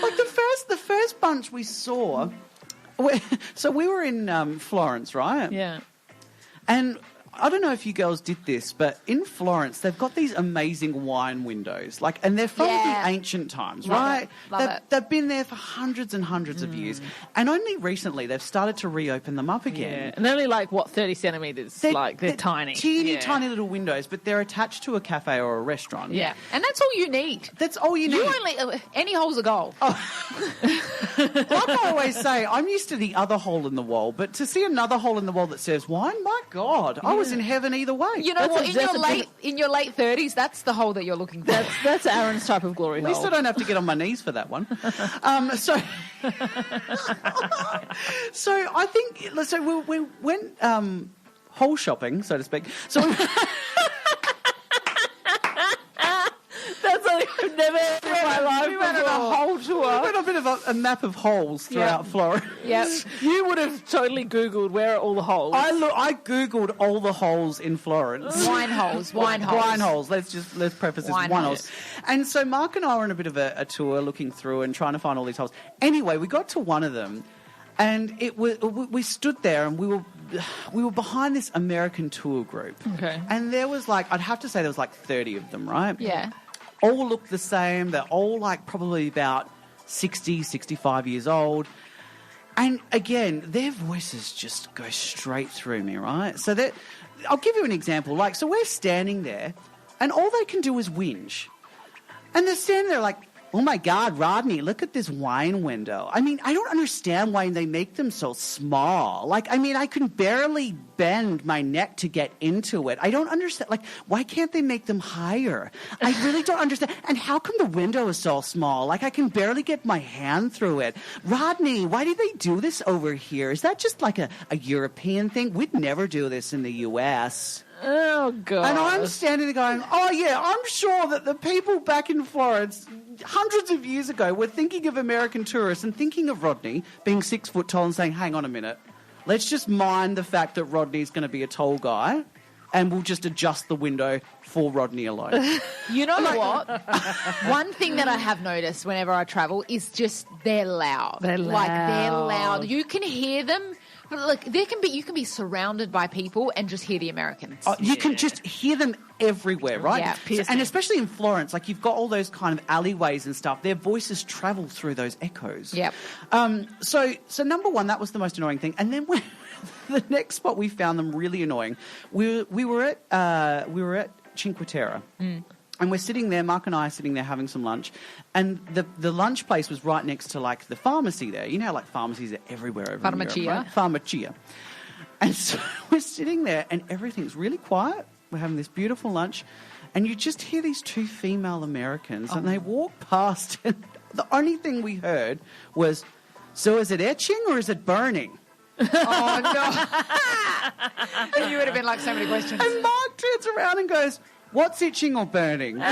[SPEAKER 2] Like the first bunch we saw, so we were in Florence, right?
[SPEAKER 1] Yeah.
[SPEAKER 2] And I don't know if you girls did this, but in Florence, they've got these amazing wine windows, and they're from
[SPEAKER 3] Yeah.
[SPEAKER 2] the ancient times,
[SPEAKER 3] Love
[SPEAKER 2] right?
[SPEAKER 3] it. Love it.
[SPEAKER 2] They've been there for hundreds and hundreds of years, and only recently they've started to reopen them up
[SPEAKER 1] Yeah.
[SPEAKER 2] again.
[SPEAKER 1] And they're only 30 centimetres. They're tiny.
[SPEAKER 2] Teeny,
[SPEAKER 1] Yeah.
[SPEAKER 2] tiny little windows, but they're attached to a cafe or a restaurant.
[SPEAKER 1] Yeah.
[SPEAKER 3] And that's all you need.
[SPEAKER 2] That's all you need.
[SPEAKER 3] You only any hole's a goal.
[SPEAKER 2] Like I always say, I'm used to the other hole in the wall, but to see another hole in the wall that serves wine, my God, I was in heaven either way.
[SPEAKER 3] You know
[SPEAKER 1] That's
[SPEAKER 3] what?
[SPEAKER 1] a
[SPEAKER 3] In your late 30s, that's the hole that you're looking for.
[SPEAKER 1] That's Aaron's type of glory
[SPEAKER 2] At least I
[SPEAKER 1] hole.
[SPEAKER 2] don't have to get on my knees for that one. So I think we went hole shopping, so to speak. So
[SPEAKER 1] That's something I've never heard in my life
[SPEAKER 3] we went on a
[SPEAKER 1] before.
[SPEAKER 3] whole tour.
[SPEAKER 2] we went a bit of a map of holes throughout Florida.
[SPEAKER 3] Yep.
[SPEAKER 1] You would have totally Googled where are all the holes.
[SPEAKER 2] I googled all the holes in Florence.
[SPEAKER 3] Wine holes.
[SPEAKER 2] Wine holes. Let's preface this.
[SPEAKER 3] Wine
[SPEAKER 2] Wine
[SPEAKER 3] holes.
[SPEAKER 2] holes. And so Mark and I were on a bit of a tour looking through and trying to find all these holes. Anyway, we got to one of them, and we stood there and we were behind this American tour group.
[SPEAKER 1] Okay.
[SPEAKER 2] And there was I'd have to say there was 30 of them, right?
[SPEAKER 3] Yeah.
[SPEAKER 2] All look the same. They're all probably about 60, 65 years old. And again, their voices just go straight through me, right? So I'll give you an example. So we're standing there and all they can do is whinge. And they're standing there oh my God, Rodney, look at this wine window. I mean, I don't understand why they make them so small. I can barely bend my neck to get into it. I don't understand. Why can't they make them higher? I really don't understand. And how come the window is so small? I can barely get my hand through it. Rodney, why do they do this over here? Is that just a European thing? We'd never do this in the U.S.
[SPEAKER 1] Oh, God.
[SPEAKER 2] And I'm standing there going, oh, yeah, I'm sure that the people back in Florence hundreds of years ago were thinking of American tourists and thinking of Rodney being 6 foot tall and saying, hang on a minute, let's just mind the fact that Rodney's going to be a tall guy and we'll just adjust the window for Rodney alone.
[SPEAKER 3] You know what? One thing that I have noticed whenever I travel is just they're loud.
[SPEAKER 1] They're
[SPEAKER 3] They're
[SPEAKER 1] loud.
[SPEAKER 3] loud. You can hear them. But you can be surrounded by people and just hear the Americans.
[SPEAKER 2] You can just hear them everywhere, right?
[SPEAKER 3] Yeah.
[SPEAKER 1] Piercing.
[SPEAKER 2] And especially in Florence, you've got all those kind of alleyways and stuff. Their voices travel through those echoes.
[SPEAKER 3] Yep.
[SPEAKER 2] So number one, that was the most annoying thing. And then the next spot we found them really annoying. We were at Cinque Terre. And we're sitting there, Mark and I are sitting there having some lunch, and the lunch place was right next to the pharmacy there. You know how pharmacies are everywhere over in Europe,
[SPEAKER 3] Farmacia.
[SPEAKER 2] right? Farmacia. And so we're sitting there and everything's really quiet. We're having this beautiful lunch and you just hear these two female Americans and they walk past and the only thing we heard was, so is it etching or is it burning?
[SPEAKER 3] Oh, no. And you would have been like so many questions.
[SPEAKER 2] And Mark turns around and goes, "What's itching or burning?" He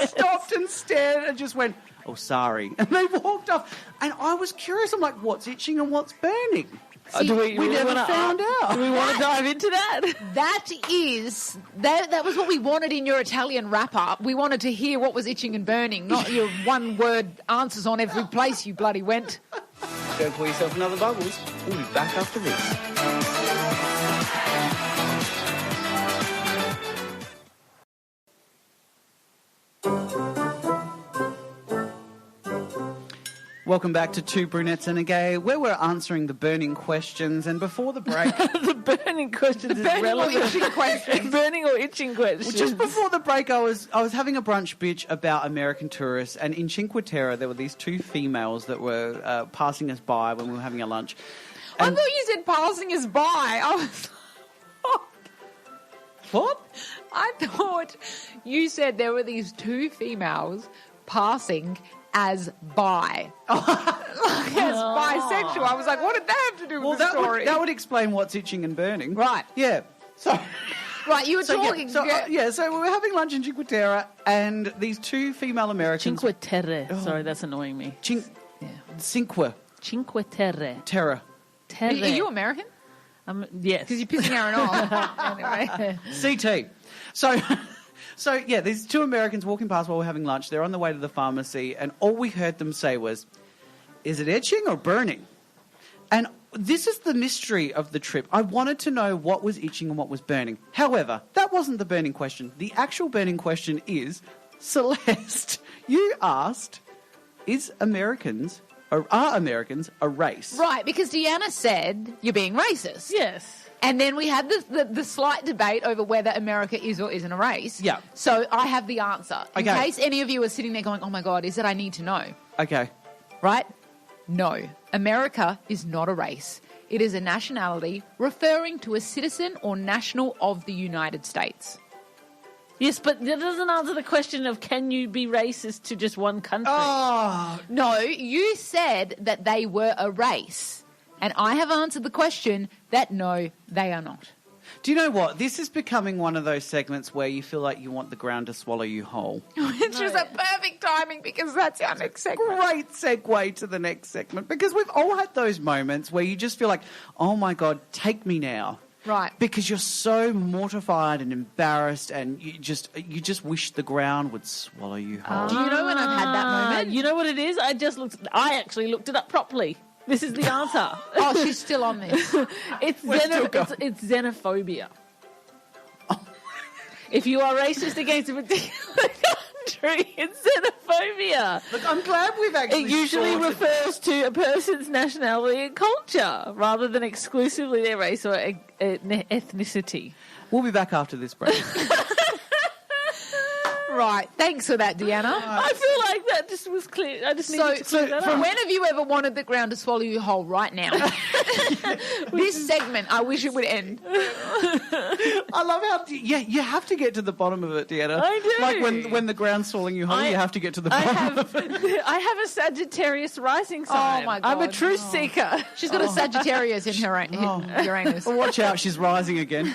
[SPEAKER 2] stopped and stared and just went, "Oh, sorry." And they walked off. And I was curious. I'm like, what's itching and what's burning?
[SPEAKER 3] See,
[SPEAKER 2] we never found out.
[SPEAKER 1] Do we want to dive into that?
[SPEAKER 3] That was what we wanted in your Italian wrap-up. We wanted to hear what was itching and burning, not your one-word answers on every place you bloody went.
[SPEAKER 5] Go pour yourself another bubbles. We'll be back after this.
[SPEAKER 2] Welcome back to Two Brunettes and a Gay, where we're answering the burning questions. And before the break...
[SPEAKER 1] The burning questions is relevant.
[SPEAKER 3] Or itching questions.
[SPEAKER 1] Burning or itching questions.
[SPEAKER 2] Just before the break, I was having a brunch bitch about American tourists, and in Cinque Terre there were these two females that were passing us by when we were having a lunch.
[SPEAKER 3] I
[SPEAKER 2] And
[SPEAKER 3] thought you said passing us by. I was...
[SPEAKER 2] what?
[SPEAKER 3] I thought you said there were these two females passing as bi. Like as bisexual. I was like, what did that have to do with the story?
[SPEAKER 2] That would explain what's itching and burning.
[SPEAKER 3] Right.
[SPEAKER 2] Yeah. So...
[SPEAKER 3] Right, you were talking...
[SPEAKER 2] So we were having lunch in Cinque Terre, and these two female Americans...
[SPEAKER 1] Cinque Terre. Sorry, that's annoying me.
[SPEAKER 2] Cinque
[SPEAKER 1] Cinque Terre.
[SPEAKER 2] Terre.
[SPEAKER 1] Terre.
[SPEAKER 3] Are you American?
[SPEAKER 1] Yes.
[SPEAKER 3] Because you're pissing Aaron off. Anyway.
[SPEAKER 2] CT. So yeah, these two Americans walking past while we're having lunch. They're on the way to the pharmacy, and all we heard them say was, "Is it itching or burning?" And this is the mystery of the trip. I wanted to know what was itching and what was burning. However, that wasn't the burning question. The actual burning question is, Celeste, you asked, are Americans a race?
[SPEAKER 3] Right, because Deanna said you're being racist.
[SPEAKER 1] Yes.
[SPEAKER 3] And then we had the slight debate over whether America is or isn't a race.
[SPEAKER 2] Yeah.
[SPEAKER 3] So I have the answer. In
[SPEAKER 2] Okay.
[SPEAKER 3] case any of you are sitting there going, oh my God, is it I need to know?
[SPEAKER 2] Okay.
[SPEAKER 3] Right? No. America is not a race. It is a nationality referring to a citizen or national of the United States.
[SPEAKER 1] Yes, but that doesn't answer the question of can you be racist to just one country?
[SPEAKER 2] Oh,
[SPEAKER 3] No, you said that they were a race. And I have answered the question that no, they are not.
[SPEAKER 2] do you know what? This is becoming one of those segments where you feel like you want the ground to swallow you whole.
[SPEAKER 3] It's just a perfect timing because that's our next segment.
[SPEAKER 2] Great segue to the next segment, because we've all had those moments where you just feel like, oh my God, take me now.
[SPEAKER 3] Right.
[SPEAKER 2] Because you're so mortified and embarrassed, and you just wish the ground would swallow you whole.
[SPEAKER 3] Do you know when I've had that moment?
[SPEAKER 1] You know what it is? I actually looked it up properly. This is the answer.
[SPEAKER 3] Oh, she's still on this.
[SPEAKER 1] It's xenophobia. If you are racist against a particular country, it's xenophobia.
[SPEAKER 2] Look, I'm glad we've actually
[SPEAKER 1] It usually
[SPEAKER 2] sorted
[SPEAKER 1] refers to a person's nationality and culture rather than exclusively their race or ethnicity.
[SPEAKER 2] We'll be back after this break.
[SPEAKER 3] Right. Thanks for that, Deanna.
[SPEAKER 1] I feel like that just was clear. I just needed to clear that up.
[SPEAKER 3] When have you ever wanted the ground to swallow you whole? Right now. This segment, I wish it would end.
[SPEAKER 2] I love how you have to get to the bottom of it, Deanna.
[SPEAKER 1] I do.
[SPEAKER 2] Like when the ground's swallowing you whole, you have to get to the bottom of it.
[SPEAKER 1] I have a Sagittarius rising sign.
[SPEAKER 3] Oh, my God.
[SPEAKER 1] I'm a truth seeker.
[SPEAKER 3] She's got a Sagittarius in her in Uranus.
[SPEAKER 2] Well, watch out, she's rising again.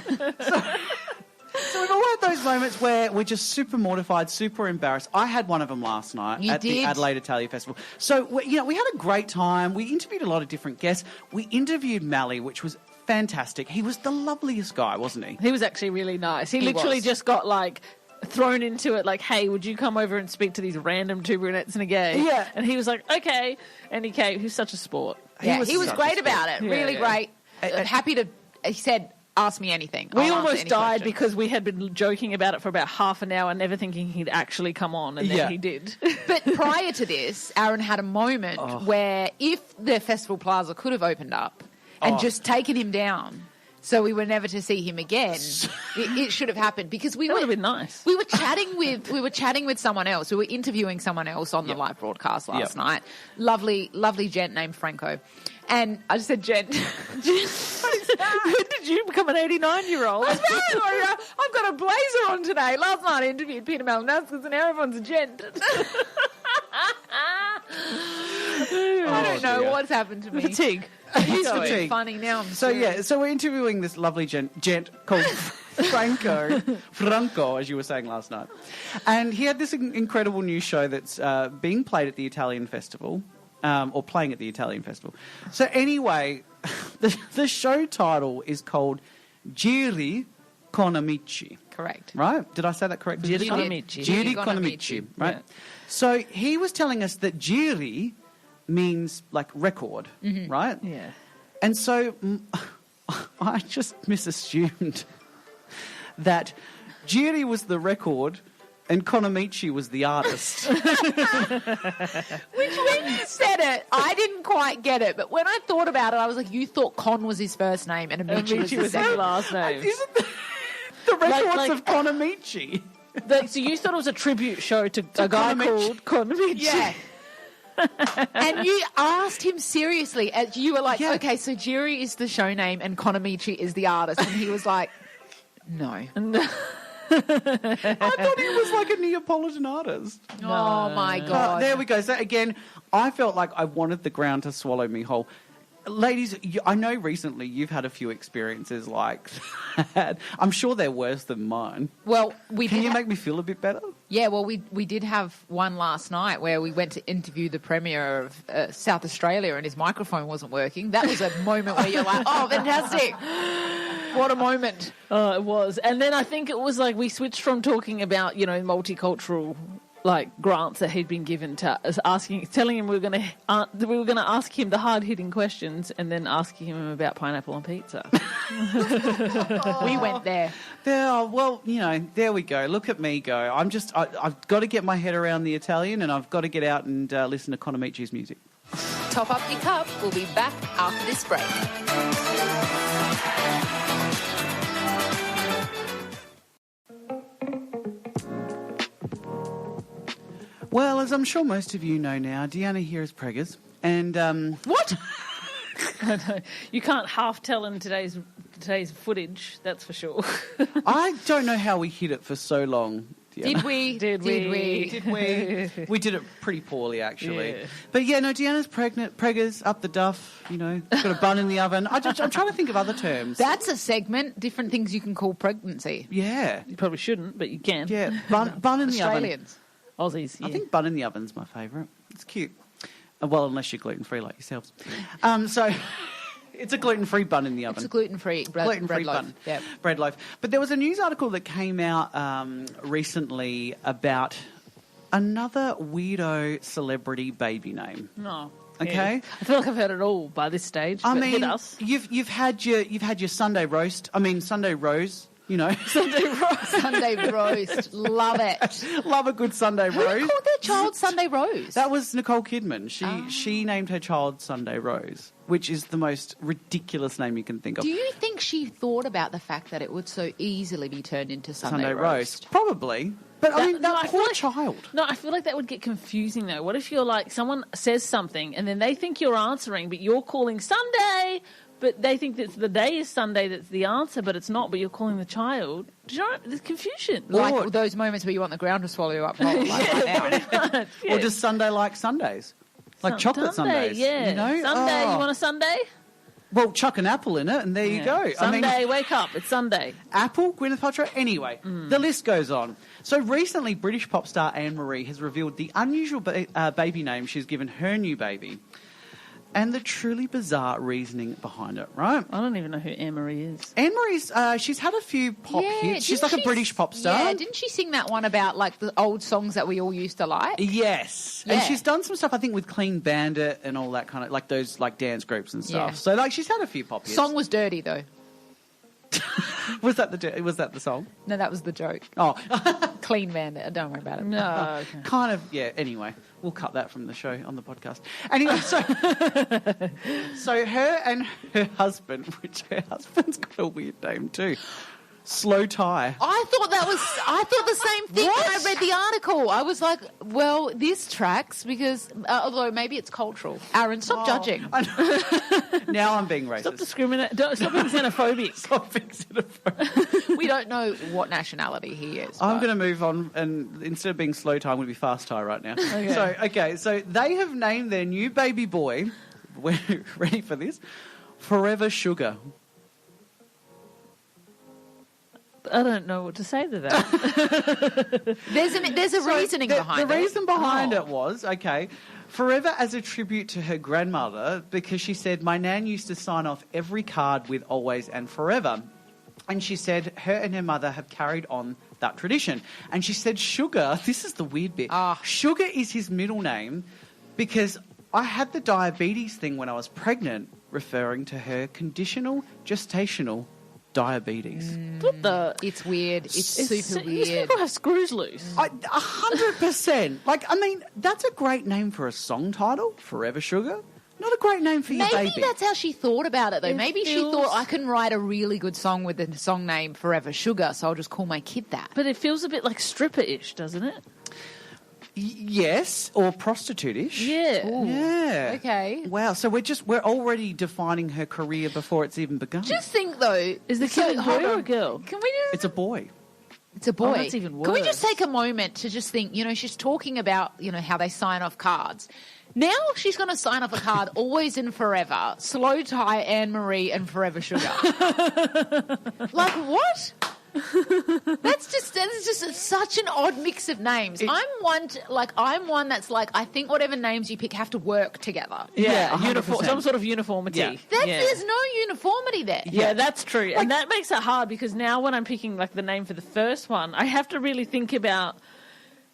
[SPEAKER 2] So we've all had those moments where we're just super mortified, super embarrassed. I had one of them last night
[SPEAKER 3] You
[SPEAKER 2] at the
[SPEAKER 3] did?
[SPEAKER 2] Adelaide Italia Festival. So, we had a great time. We interviewed a lot of different guests. We interviewed Mally, which was fantastic. He was the loveliest guy, wasn't he?
[SPEAKER 1] He was actually really nice. He
[SPEAKER 2] He
[SPEAKER 1] literally
[SPEAKER 2] was.
[SPEAKER 1] just got thrown into it like, hey, would you come over and speak to these random two brunettes and a gay?
[SPEAKER 2] Yeah.
[SPEAKER 1] And he was like, okay. And he came. He was such a sport.
[SPEAKER 3] Yeah, he was
[SPEAKER 2] such
[SPEAKER 3] great
[SPEAKER 2] a
[SPEAKER 3] about it.
[SPEAKER 1] Yeah,
[SPEAKER 3] Really
[SPEAKER 1] yeah.
[SPEAKER 3] great. Happy to... He said... Ask me anything.
[SPEAKER 1] We
[SPEAKER 3] I'll answer
[SPEAKER 1] almost
[SPEAKER 3] any
[SPEAKER 1] died
[SPEAKER 3] question.
[SPEAKER 1] because we had been joking about it for about half an hour, never thinking he'd actually come on, and then
[SPEAKER 2] Yeah.
[SPEAKER 1] he did.
[SPEAKER 3] But prior to this, Aaron had a moment where if the Festival Plaza could have opened up and just taken him down so we were never to see him again, it should have happened because
[SPEAKER 1] That would have been nice.
[SPEAKER 3] We were chatting with someone else. We were interviewing someone else on the live broadcast last night. Lovely gent named Franco. And I just said, gent.
[SPEAKER 1] When did you become an 89-year-old?
[SPEAKER 3] I've got a blazer on today. Last night I interviewed Peter Malinowskis and now everyone's a gent. I don't know
[SPEAKER 2] dear.
[SPEAKER 3] what's happened to me.
[SPEAKER 1] Fatigue.
[SPEAKER 2] He's
[SPEAKER 3] So
[SPEAKER 2] fatigued.
[SPEAKER 3] funny now.
[SPEAKER 2] So we're interviewing this lovely gent called Franco, as you were saying last night, and he had this incredible new show that's being played at the Italian Festival, or playing at the Italian Festival. So anyway, the show title is called Giri con Amici.
[SPEAKER 3] Correct.
[SPEAKER 2] Right? Did I say that correctly?
[SPEAKER 1] Giri con
[SPEAKER 3] did.
[SPEAKER 1] Amici.
[SPEAKER 2] Giri con Amici. Right.
[SPEAKER 1] Yeah.
[SPEAKER 2] So he was telling us that Giri means like record, right?
[SPEAKER 1] Yeah.
[SPEAKER 2] And so I just misassumed that Giri was the record and Konamichi was the artist.
[SPEAKER 3] Which, when you said it, I didn't quite get it. But when I thought about it, I was like, you thought Con was his first name and Amici was
[SPEAKER 1] Amici
[SPEAKER 3] his
[SPEAKER 1] was his
[SPEAKER 3] second.
[SPEAKER 1] last name.
[SPEAKER 2] Isn't the records
[SPEAKER 1] like-
[SPEAKER 2] of Konamichi?
[SPEAKER 1] So you thought it was a tribute show to a guy
[SPEAKER 2] Konamichi.
[SPEAKER 1] called Konamichi.
[SPEAKER 3] Yeah. And you asked him seriously. As you were like,
[SPEAKER 2] Yeah.
[SPEAKER 3] okay, so Jiri is the show name and Konamichi is the artist. And he was like, no.
[SPEAKER 2] I thought he was like a Neapolitan artist.
[SPEAKER 3] Oh, my God.
[SPEAKER 2] There we go. So again, I felt like I wanted the ground to swallow me whole. Ladies, I know recently you've had a few experiences like that. I'm sure they're worse than mine.
[SPEAKER 3] Well,
[SPEAKER 2] Can you make me feel a bit better?
[SPEAKER 3] Yeah, well, we did have one last night where we went to interview the Premier of South Australia and his microphone wasn't working. That was a moment where you're like, oh, fantastic. What a moment.
[SPEAKER 1] Oh, it was. And then I think it was like we switched from talking about, multicultural like grants that he'd been given to us, telling him we were going to ask him the hard-hitting questions and then asking him about pineapple on pizza.
[SPEAKER 3] We went there.
[SPEAKER 2] Well, there we go. Look at me go. I've got to get my head around the Italian and I've got to get out and listen to Konamici's music.
[SPEAKER 3] Top up your cup. We'll be back after this break.
[SPEAKER 2] Well, as I'm sure most of you know now, Deanna here is preggers. And
[SPEAKER 1] What? I know. You can't half tell in today's footage, that's for sure.
[SPEAKER 2] I don't know how we hid it for so long. Deanna.
[SPEAKER 3] Did we?
[SPEAKER 1] Did we?
[SPEAKER 2] Did we? We did it pretty poorly, actually.
[SPEAKER 1] Yeah.
[SPEAKER 2] But yeah, no, Deanna's pregnant, preggers, up the duff, got a bun in the oven. I'm trying to think of other terms.
[SPEAKER 3] That's a segment. Different things you can call pregnancy.
[SPEAKER 2] Yeah.
[SPEAKER 1] You probably shouldn't, but you can.
[SPEAKER 2] Yeah, bun in the oven.
[SPEAKER 3] Australians.
[SPEAKER 1] Aussies, yeah.
[SPEAKER 2] I think bun in the oven's my favourite. It's cute. Well, unless you're gluten-free like yourselves. So it's a gluten-free bun in the oven.
[SPEAKER 3] It's a gluten-free bread
[SPEAKER 2] Gluten-free
[SPEAKER 3] loaf.
[SPEAKER 2] bun.
[SPEAKER 3] Yep.
[SPEAKER 2] Bread loaf. But there was a news article that came out recently about another weirdo celebrity baby name.
[SPEAKER 1] No.
[SPEAKER 2] Okay.
[SPEAKER 1] Yeah. I feel like I've heard it all by this stage.
[SPEAKER 2] I
[SPEAKER 1] but
[SPEAKER 2] mean,
[SPEAKER 1] hit us.
[SPEAKER 2] you've had your Sunday roast. I mean, Sunday rose.
[SPEAKER 3] Sunday roast. Love it.
[SPEAKER 2] Love a good Sunday
[SPEAKER 3] Who
[SPEAKER 2] roast.
[SPEAKER 3] called their child Sunday Rose?
[SPEAKER 2] That was Nicole Kidman. She named her child Sunday Rose, which is the most ridiculous name you can think of.
[SPEAKER 3] Do you think she thought about the fact that it would so easily be turned into Sunday roast?
[SPEAKER 2] Probably. But I mean, that
[SPEAKER 1] I
[SPEAKER 2] poor
[SPEAKER 1] feel like-
[SPEAKER 2] child.
[SPEAKER 1] No, I feel like that would get confusing though. What if you're like, someone says something and then they think you're answering, but you're calling Sunday, but they think that the day is Sunday that's the answer, but it's not, but you're calling the child. Do you know? There's confusion.
[SPEAKER 3] Like those moments where you want the ground to swallow you up whole, like right now.
[SPEAKER 1] Yeah.
[SPEAKER 2] Or does Sunday like Sundays? Like chocolate
[SPEAKER 1] Sunday,
[SPEAKER 2] Sundays?
[SPEAKER 1] yeah. Sunday,
[SPEAKER 2] Oh.
[SPEAKER 1] you want a Sunday?
[SPEAKER 2] Well, chuck an apple in it and there you go.
[SPEAKER 1] Sunday, wake up, it's Sunday.
[SPEAKER 2] Apple, Gwyneth Paltrow. Anyway, the list goes on. So recently, British pop star Anne-Marie has revealed the unusual baby name she's given her new baby and the truly bizarre reasoning behind it, right?
[SPEAKER 1] I don't even know who Anne-Marie is.
[SPEAKER 2] Anne-Marie's, she's had a few pop hits. She's like a British pop star.
[SPEAKER 3] Yeah, didn't she sing that one about like the old songs that we all used to like?
[SPEAKER 2] Yes.
[SPEAKER 3] Yeah.
[SPEAKER 2] And she's done some stuff, I think, with Clean Bandit and all that kind of, like those like dance groups and stuff.
[SPEAKER 3] Yeah.
[SPEAKER 2] So like she's had a few pop hits.
[SPEAKER 3] Song was dirty though.
[SPEAKER 2] Was that the song?
[SPEAKER 3] No, that was the joke.
[SPEAKER 2] Oh,
[SPEAKER 3] Clean Bandit. Don't worry about it.
[SPEAKER 1] No, okay.
[SPEAKER 2] kind of, yeah. Anyway, we'll cut that from the show on the podcast. Anyway, so her and her husband, which her husband's got a weird name too. Slow tie.
[SPEAKER 3] I thought the same thing when I read the article. I was like, well, this tracks because, although maybe it's cultural. Aaron, stop judging.
[SPEAKER 2] Now I'm being racist.
[SPEAKER 1] Stop discriminating. Stop being xenophobic.
[SPEAKER 2] Stop being xenophobic.
[SPEAKER 3] We don't know what nationality he is.
[SPEAKER 2] I'm going to move on, and instead of being slow tie, I'm going to be fast tie right now.
[SPEAKER 1] Okay.
[SPEAKER 2] So they have named their new baby boy, we're ready for this, Forever Sugar.
[SPEAKER 1] I don't know what to say to that.
[SPEAKER 3] There's a reasoning behind it.
[SPEAKER 2] The reason behind it was, Forever as a tribute to her grandmother, because she said, my nan used to sign off every card with always and forever. And she said her and her mother have carried on that tradition. And she said Sugar, this is the weird bit, Sugar is his middle name because I had the diabetes thing when I was pregnant, referring to her conditional gestational diabetes.
[SPEAKER 1] What the?
[SPEAKER 3] It's weird. It's super
[SPEAKER 1] These
[SPEAKER 3] weird.
[SPEAKER 1] people have screws loose.
[SPEAKER 2] 100%. That's a great name for a song title, Forever Sugar. Not a great name for your baby.
[SPEAKER 3] Maybe that's how she thought about it, though. Maybe she
[SPEAKER 1] feels-
[SPEAKER 3] thought, I can write a really good song with the song name Forever Sugar, so I'll just call my kid that.
[SPEAKER 1] But it feels a bit like stripper-ish, doesn't it?
[SPEAKER 2] Yes, or prostitute-ish.
[SPEAKER 1] Yeah.
[SPEAKER 2] Yeah.
[SPEAKER 3] Okay.
[SPEAKER 2] Wow, so we're already defining her career before it's even begun.
[SPEAKER 3] Just think, though.
[SPEAKER 1] Is the kid a boy or a girl?
[SPEAKER 3] Can we just...
[SPEAKER 2] It's a boy.
[SPEAKER 3] It's a boy.
[SPEAKER 1] Oh, that's even
[SPEAKER 3] Can we just
[SPEAKER 1] worse.
[SPEAKER 3] take a moment to just think, she's talking about, how they sign off cards. Now she's going to sign off a card, always and forever, slow tie, Anne-Marie, and Forever Sugar. Like, what? That's just such an odd mix of names. I'm one that's like, I think whatever names you pick have to work together.
[SPEAKER 1] Yeah,
[SPEAKER 2] 100%.
[SPEAKER 1] some sort of uniformity.
[SPEAKER 2] Yeah.
[SPEAKER 3] There's no uniformity there.
[SPEAKER 1] Yeah, that's true. And that makes it hard because now when I'm picking the name for the first one, I have to really think about,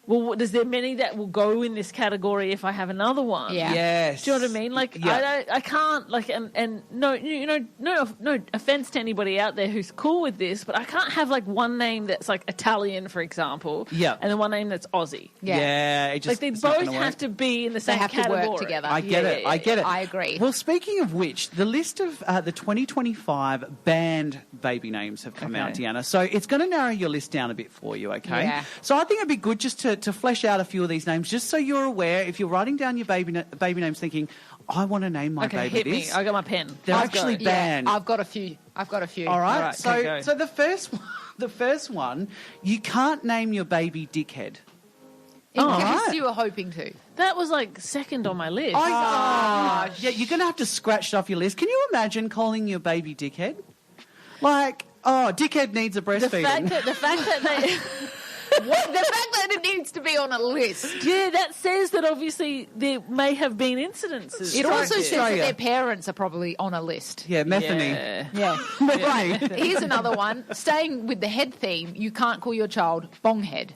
[SPEAKER 1] well, is there many that will go in this category if I have another one?
[SPEAKER 3] Yeah.
[SPEAKER 2] Yes.
[SPEAKER 1] Do you know what I mean? I can't, and no offense to anybody out there who's cool with this, but I can't have one name that's Italian, for example,
[SPEAKER 2] Yeah.
[SPEAKER 1] and then one name that's Aussie.
[SPEAKER 3] Yeah.
[SPEAKER 2] It just
[SPEAKER 1] They
[SPEAKER 2] it's not
[SPEAKER 1] both
[SPEAKER 2] gonna
[SPEAKER 1] have
[SPEAKER 2] work.
[SPEAKER 1] to be in the
[SPEAKER 3] They
[SPEAKER 1] same
[SPEAKER 3] have to
[SPEAKER 1] category.
[SPEAKER 3] work together.
[SPEAKER 2] I get it. I get it.
[SPEAKER 3] I agree.
[SPEAKER 2] Well, speaking of which, the list of the 2025 banned baby names have come out, Deanna. So it's going to narrow your list down a bit for you, okay?
[SPEAKER 3] Yeah.
[SPEAKER 2] So I think it'd be good just to flesh out a few of these names, just so you're aware. If you're writing down your baby names, thinking, I want to name my
[SPEAKER 1] Okay,
[SPEAKER 2] baby
[SPEAKER 1] hit
[SPEAKER 2] this.
[SPEAKER 1] me. I got my pen.
[SPEAKER 2] They're
[SPEAKER 1] Let's go.
[SPEAKER 2] actually banned.
[SPEAKER 3] I've got a few.
[SPEAKER 2] All right.
[SPEAKER 1] All right, okay, go.
[SPEAKER 2] So the first one, you can't name your baby Dickhead.
[SPEAKER 3] In
[SPEAKER 1] Oh,
[SPEAKER 3] case
[SPEAKER 2] right.
[SPEAKER 3] you were hoping to.
[SPEAKER 1] That was second on my list.
[SPEAKER 2] Yeah, you're going to have to scratch it off your list. Can you imagine calling your baby Dickhead? Dickhead needs a
[SPEAKER 1] the
[SPEAKER 2] breastfeeding.
[SPEAKER 1] fact that they...
[SPEAKER 3] The fact that it needs to be on a list.
[SPEAKER 1] Yeah, that says that obviously there may have been incidences.
[SPEAKER 3] It also says that
[SPEAKER 2] Australia.
[SPEAKER 3] their parents are probably on a list.
[SPEAKER 2] Yeah, Metheny.
[SPEAKER 1] Yeah.
[SPEAKER 3] Yeah. Right. Here's another one. Staying with the head theme, you can't call your child bonghead.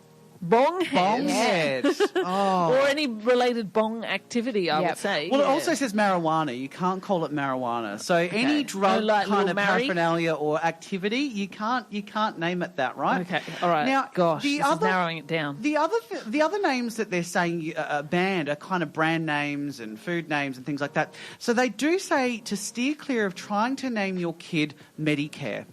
[SPEAKER 1] Bonghead.
[SPEAKER 2] Bonghead. Oh.
[SPEAKER 1] Or any related bong activity, I
[SPEAKER 3] Yep.
[SPEAKER 1] would say.
[SPEAKER 2] Well, it
[SPEAKER 1] yeah.
[SPEAKER 2] also says marijuana. You can't call it marijuana. So any drug
[SPEAKER 1] No, like
[SPEAKER 2] kind
[SPEAKER 1] Lil
[SPEAKER 2] of
[SPEAKER 1] Mary?
[SPEAKER 2] paraphernalia or activity, you can't name it that, right?
[SPEAKER 1] Okay, all right.
[SPEAKER 2] Now,
[SPEAKER 1] Gosh,
[SPEAKER 2] the
[SPEAKER 1] this is
[SPEAKER 2] other
[SPEAKER 1] narrowing it down.
[SPEAKER 2] the other names that they're saying are banned are kind of brand names and food names and things like that. So they do say to steer clear of trying to name your kid Medicare.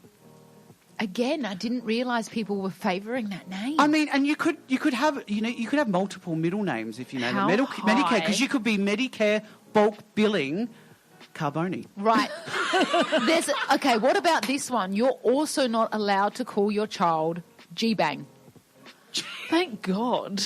[SPEAKER 3] Again, I didn't realise people were favouring that name.
[SPEAKER 2] I mean, and you could have multiple middle names if you name
[SPEAKER 1] How
[SPEAKER 2] it Medicare,
[SPEAKER 1] high?
[SPEAKER 2] because you could be Medicare bulk billing Carbone.
[SPEAKER 3] Right. What about this one? You're also not allowed to call your child G-Bang.
[SPEAKER 1] Thank God.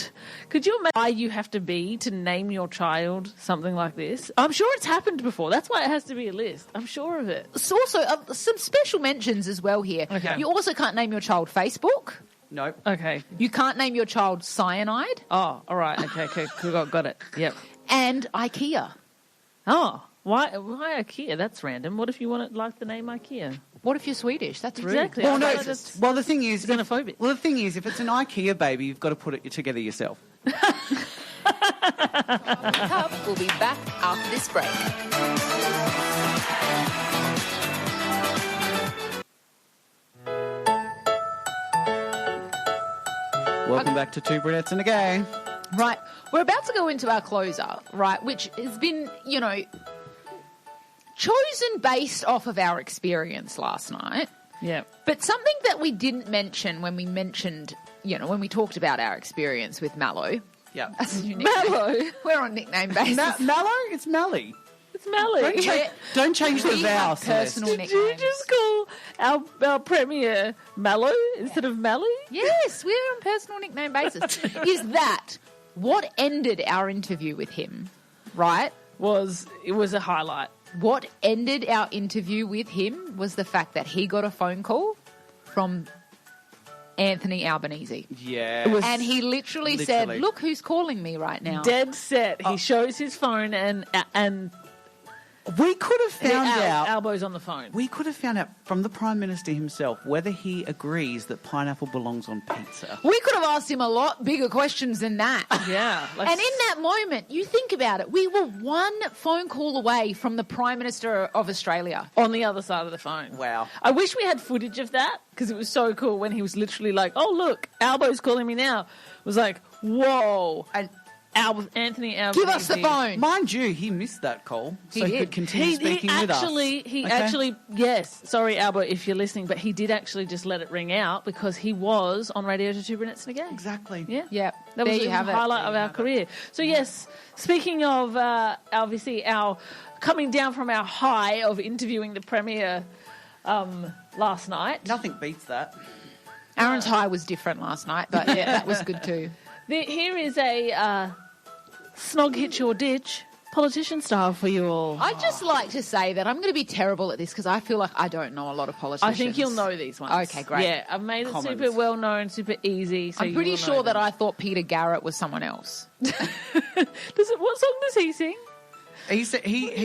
[SPEAKER 1] Could you imagine why you have to be to name your child something like this? I'm sure it's happened before. That's why it has to be a list. I'm sure of it.
[SPEAKER 3] It's also some special mentions as well here.
[SPEAKER 1] Okay.
[SPEAKER 3] You also can't name your child Facebook.
[SPEAKER 2] Nope.
[SPEAKER 1] Okay.
[SPEAKER 3] You can't name your child Cyanide.
[SPEAKER 1] Oh, all right. Okay. Got it. Yep.
[SPEAKER 3] And IKEA.
[SPEAKER 1] Oh, why IKEA? That's random. What if you want it like the name IKEA?
[SPEAKER 3] What if you're Swedish? That's rude.
[SPEAKER 1] Exactly.
[SPEAKER 2] Well, no.
[SPEAKER 1] I just-
[SPEAKER 2] Well, the thing is,
[SPEAKER 1] Xenophobic.
[SPEAKER 2] if it's an IKEA baby, you've got to put it together yourself.
[SPEAKER 3] We'll be back after this break.
[SPEAKER 2] Welcome back to Two Brunettes A Gay.
[SPEAKER 3] Right. We're about to go into our closer, right, which has been, chosen based off of our experience last night.
[SPEAKER 1] Yeah.
[SPEAKER 3] But something that we didn't mention when we when we talked about our experience with Mallow.
[SPEAKER 2] Yeah.
[SPEAKER 3] That's a new nickname.
[SPEAKER 1] Mallow.
[SPEAKER 3] We're on nickname basis.
[SPEAKER 2] Mallow? It's Melly.
[SPEAKER 1] It's Melly.
[SPEAKER 2] Don't change the
[SPEAKER 3] We
[SPEAKER 2] vowel,
[SPEAKER 3] have personal
[SPEAKER 2] Celeste.
[SPEAKER 1] Did you
[SPEAKER 3] nicknames.
[SPEAKER 1] just call our premier Mallow instead of Mally?
[SPEAKER 3] Yes, we're on personal nickname basis. Is that what ended our interview with him, right?
[SPEAKER 1] It was a highlight.
[SPEAKER 3] What ended our interview with him was the fact that he got a phone call from Anthony Albanese.
[SPEAKER 2] Yeah.
[SPEAKER 3] And he literally said, look who's calling me right now.
[SPEAKER 1] Dead set. He shows his phone and
[SPEAKER 2] We could have found out.
[SPEAKER 1] Albo's on the phone.
[SPEAKER 2] We could have found out from the Prime Minister himself whether he agrees that pineapple belongs on pizza.
[SPEAKER 3] We could have asked him a lot bigger questions than that.
[SPEAKER 1] Yeah.
[SPEAKER 3] And in that moment, you think about it, we were one phone call away from the Prime Minister of Australia.
[SPEAKER 1] on the other side of the phone.
[SPEAKER 2] Wow.
[SPEAKER 1] I wish we had footage of that because it was so cool when he was literally like, oh, look, Albo's calling me now. It was like, whoa.
[SPEAKER 2] And
[SPEAKER 1] Anthony Albanese.
[SPEAKER 3] Give us the phone.
[SPEAKER 2] mind you, he missed that call, so he
[SPEAKER 3] did.
[SPEAKER 2] could continue speaking with us.
[SPEAKER 1] He
[SPEAKER 2] Okay?
[SPEAKER 1] actually, yes, sorry, Albo, if you're listening, but he did actually just let it ring out because he was on Radio to Two Brunettes A Gay.
[SPEAKER 2] Exactly.
[SPEAKER 1] Yeah.
[SPEAKER 3] Yeah,
[SPEAKER 1] That was
[SPEAKER 3] there you
[SPEAKER 1] a
[SPEAKER 3] have it.
[SPEAKER 1] highlight of our career. So, yes, speaking of, obviously, our coming down from our high of interviewing the Premier last night.
[SPEAKER 2] Nothing beats that.
[SPEAKER 3] Aaron's high was different last night, but yeah, that was good too.
[SPEAKER 1] Here is a snog hit your ditch politician style for you all.
[SPEAKER 3] I'd just like to say that I'm going to be terrible at this because I feel like I don't know a lot of politicians.
[SPEAKER 1] I think you'll know these ones.
[SPEAKER 3] Okay, great.
[SPEAKER 1] Yeah, I've made it
[SPEAKER 2] Commons.
[SPEAKER 1] super well known, super easy. So
[SPEAKER 3] I'm pretty sure that I thought Peter Garrett was someone else.
[SPEAKER 1] What song does he sing?
[SPEAKER 2] He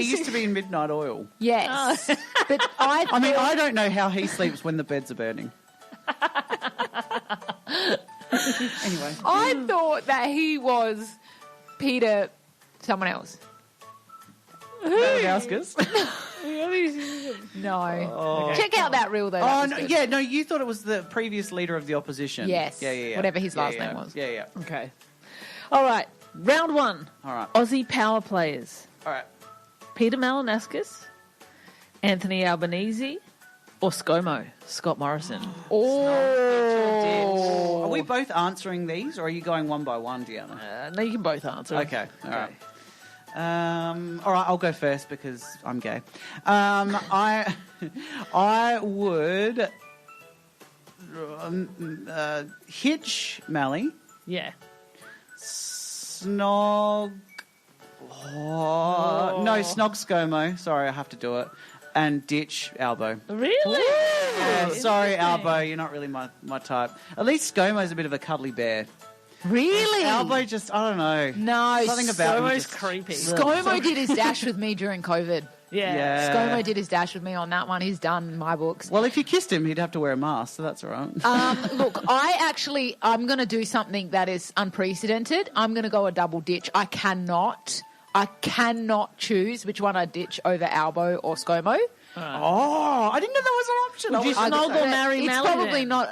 [SPEAKER 2] used to be in Midnight Oil.
[SPEAKER 3] Yes. But I
[SPEAKER 2] mean, I don't know how he sleeps when the beds are burning. Anyway.
[SPEAKER 3] I thought that he was Peter someone else.
[SPEAKER 2] Malagauskas.
[SPEAKER 3] No. Check out that reel though. That
[SPEAKER 2] Oh,
[SPEAKER 3] was
[SPEAKER 2] no,
[SPEAKER 3] good.
[SPEAKER 2] yeah, no, you thought it was the previous leader of the opposition.
[SPEAKER 3] Yes.
[SPEAKER 2] Yeah.
[SPEAKER 3] Whatever his last
[SPEAKER 2] Yeah.
[SPEAKER 3] name was.
[SPEAKER 2] Yeah.
[SPEAKER 1] Okay. All right. Round one.
[SPEAKER 2] All right.
[SPEAKER 1] Aussie power players.
[SPEAKER 2] All right.
[SPEAKER 1] Peter Malinauskas, Anthony Albanese, or ScoMo, Scott Morrison.
[SPEAKER 2] Are we both answering these, or are you going one by one, Deanna?
[SPEAKER 1] No, you can both answer.
[SPEAKER 2] Okay. All right. All right, I'll go first because I'm gay. I would hitch Mally,
[SPEAKER 1] Yeah.
[SPEAKER 2] snog. No, snog ScoMo. Sorry, I have to do it. And ditch Albo.
[SPEAKER 1] Really?
[SPEAKER 2] Yeah, sorry,
[SPEAKER 1] Interesting.
[SPEAKER 2] Albo, you're not really my type. At least ScoMo's a bit of a cuddly bear.
[SPEAKER 3] Really?
[SPEAKER 2] Albo just, I don't know.
[SPEAKER 3] No.
[SPEAKER 2] Something about him
[SPEAKER 1] ScoMo's
[SPEAKER 2] just-
[SPEAKER 1] creepy.
[SPEAKER 3] ScoMo did his dash with me during COVID.
[SPEAKER 1] Yeah.
[SPEAKER 3] ScoMo did his dash with me on that one. He's done in my books.
[SPEAKER 2] Well, if you kissed him, he'd have to wear a mask, so that's all right.
[SPEAKER 3] Look, I'm going to do something that is unprecedented. I'm going to go a double ditch. I cannot choose which one I ditch over Albo or ScoMo.
[SPEAKER 2] Oh, I didn't know that was an option.
[SPEAKER 1] Would you snog or marry
[SPEAKER 3] It's
[SPEAKER 1] Mally
[SPEAKER 3] probably
[SPEAKER 1] then?
[SPEAKER 3] not.